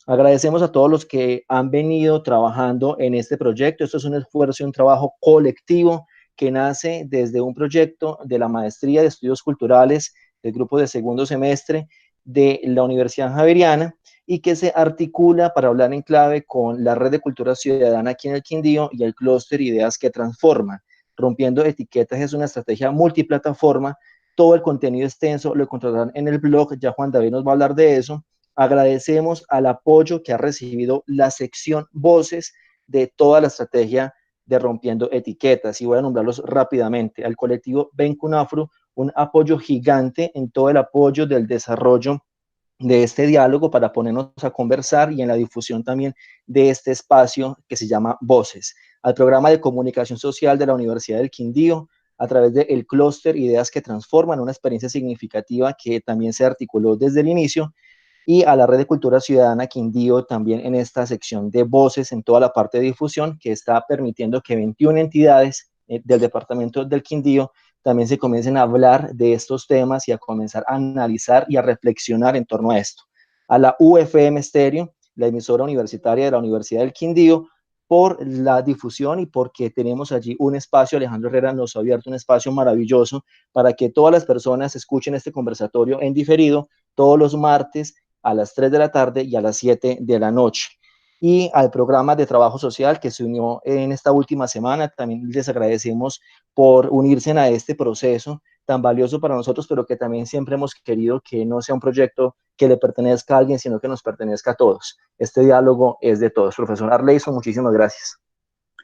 Agradecemos a todos los que han venido trabajando en este proyecto. Esto es un esfuerzo y un trabajo colectivo que nace desde un proyecto de la Maestría de Estudios Culturales del grupo de segundo semestre de la Universidad Javeriana, y que se articula para hablar en clave con la Red de Cultura Ciudadana aquí en el Quindío y el clúster Ideas que Transforman. Rompiendo Etiquetas es una estrategia multiplataforma. Todo el contenido extenso lo encontrarán en el blog, ya Juan David nos va a hablar de eso. Agradecemos al apoyo que ha recibido la sección Voces de toda la estrategia de Rompiendo Etiquetas, y voy a nombrarlos rápidamente. Al colectivo Ven Cunafro, un apoyo gigante en todo el apoyo del desarrollo de este diálogo para ponernos a conversar, y en la difusión también de este espacio que se llama Voces. Al programa de comunicación social de la Universidad del Quindío, a través del clúster Ideas que Transforman, una experiencia significativa que también se articuló desde el inicio, y a la Red de Cultura Ciudadana Quindío también en esta sección de Voces, en toda la parte de difusión, que está permitiendo que 21 entidades del departamento del Quindío también se comiencen a hablar de estos temas y a comenzar a analizar y a reflexionar en torno a esto. A la UFM Stereo, la emisora universitaria de la Universidad del Quindío, por la difusión y porque tenemos allí un espacio. Alejandro Herrera nos ha abierto un espacio maravilloso para que todas las personas escuchen este conversatorio en diferido todos los martes a las 3 de la tarde y a las 7 de la noche. Y al programa de trabajo social que se unió en esta última semana, también les agradecemos por unirse a este proceso tan valioso para nosotros, pero que también siempre hemos querido que no sea un proyecto que le pertenezca a alguien, sino que nos pertenezca a todos. Este diálogo es de todos. Profesor Arleison, muchísimas gracias.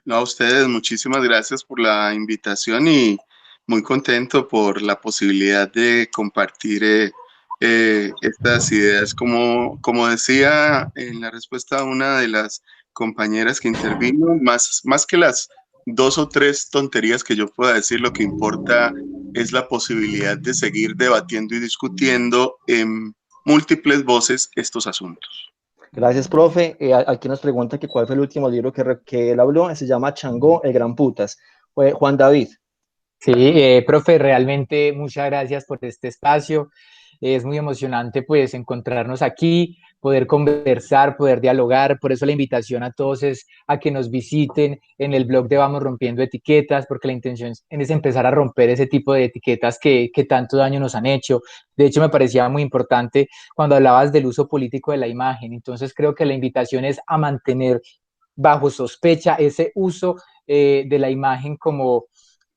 No, a ustedes, muchísimas gracias por la invitación y muy contento por la posibilidad de compartir estas ideas. Como decía en la respuesta a una de las compañeras que intervino, más que las 2 o 3 tonterías que yo pueda decir, lo que importa es la posibilidad de seguir debatiendo y discutiendo en múltiples voces estos asuntos. Gracias, profe. Aquí nos pregunta que cuál fue el último libro que él habló. Se llama Changó, el Gran Putas. Juan David. Sí, profe, realmente muchas gracias por este espacio. Es muy emocionante pues encontrarnos aquí, poder conversar, poder dialogar. Por eso la invitación a todos es a que nos visiten en el blog de Vamos Rompiendo Etiquetas, porque la intención es empezar a romper ese tipo de etiquetas que tanto daño nos han hecho. De hecho, me parecía muy importante cuando hablabas del uso político de la imagen. Entonces creo que la invitación es a mantener bajo sospecha ese uso de la imagen como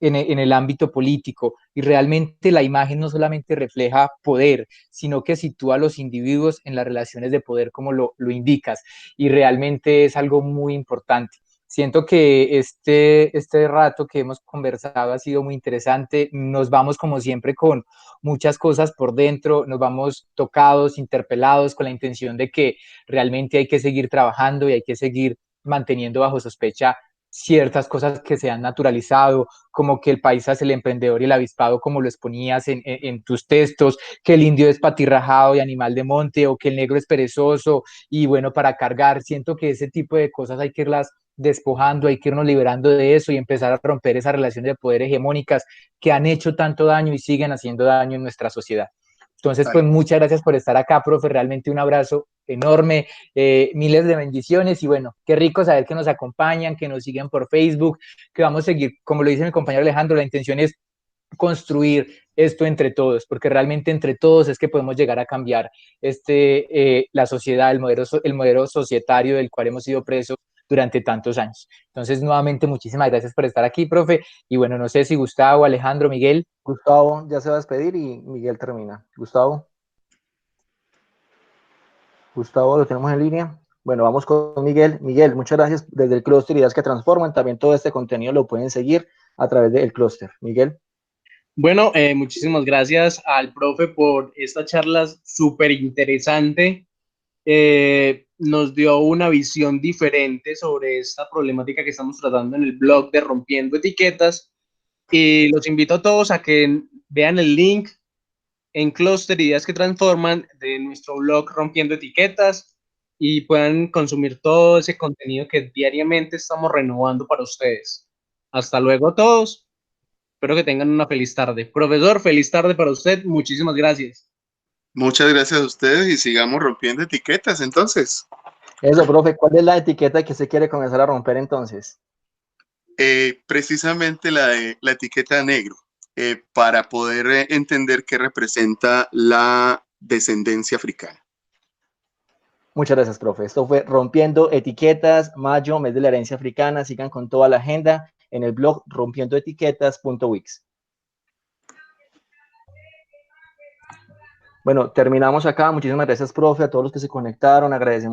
en el ámbito político, y realmente la imagen no solamente refleja poder, sino que sitúa a los individuos en las relaciones de poder como lo indicas, y realmente es algo muy importante. Siento que este rato que hemos conversado ha sido muy interesante. Nos vamos como siempre con muchas cosas por dentro, nos vamos tocados, interpelados, con la intención de que realmente hay que seguir trabajando y hay que seguir manteniendo bajo sospecha ciertas cosas que se han naturalizado, como que el paisa es el emprendedor y el avispado, como lo exponías en tus textos, que el indio es patirrajado y animal de monte, o que el negro es perezoso y bueno para cargar. Siento que ese tipo de cosas hay que irlas despojando, hay que irnos liberando de eso y empezar a romper esas relaciones de poder hegemónicas que han hecho tanto daño y siguen haciendo daño en nuestra sociedad. Entonces, pues muchas gracias por estar acá, profe. Realmente un abrazo enorme, miles de bendiciones, y bueno, qué rico saber que nos acompañan, que nos siguen por Facebook, que vamos a seguir, como lo dice mi compañero Alejandro, la intención es construir esto entre todos, porque realmente entre todos es que podemos llegar a cambiar la sociedad, el modelo societario del cual hemos sido presos durante tantos años. Entonces, nuevamente, muchísimas gracias por estar aquí, profe. Y bueno, no sé si Gustavo, Alejandro, Miguel. Gustavo ya se va a despedir y Miguel termina. Gustavo. Gustavo, lo tenemos en línea. Bueno, vamos con Miguel. Miguel, muchas gracias desde el clúster Ideas que Transforman. También todo este contenido lo pueden seguir a través del clúster. Miguel. Bueno, muchísimas gracias al profe por esta charla súper interesante. Nos dio una visión diferente sobre esta problemática que estamos tratando en el blog de Rompiendo Etiquetas. Y los invito a todos a que vean el link en Clúster Ideas que Transforman de nuestro blog Rompiendo Etiquetas y puedan consumir todo ese contenido que diariamente estamos renovando para ustedes. Hasta luego a todos. Espero que tengan una feliz tarde. Profesor, feliz tarde para usted. Muchísimas gracias. Muchas gracias a ustedes y sigamos rompiendo etiquetas entonces. Eso, profe, ¿cuál es la etiqueta que se quiere comenzar a romper entonces? Precisamente la etiqueta negro, para poder entender qué representa la descendencia africana. Muchas gracias, profe. Esto fue Rompiendo Etiquetas, mayo, mes de la herencia africana. Sigan con toda la agenda en el blog rompiendoetiquetas.wix. Bueno, terminamos acá. Muchísimas gracias, profe, a todos los que se conectaron. Agradecemos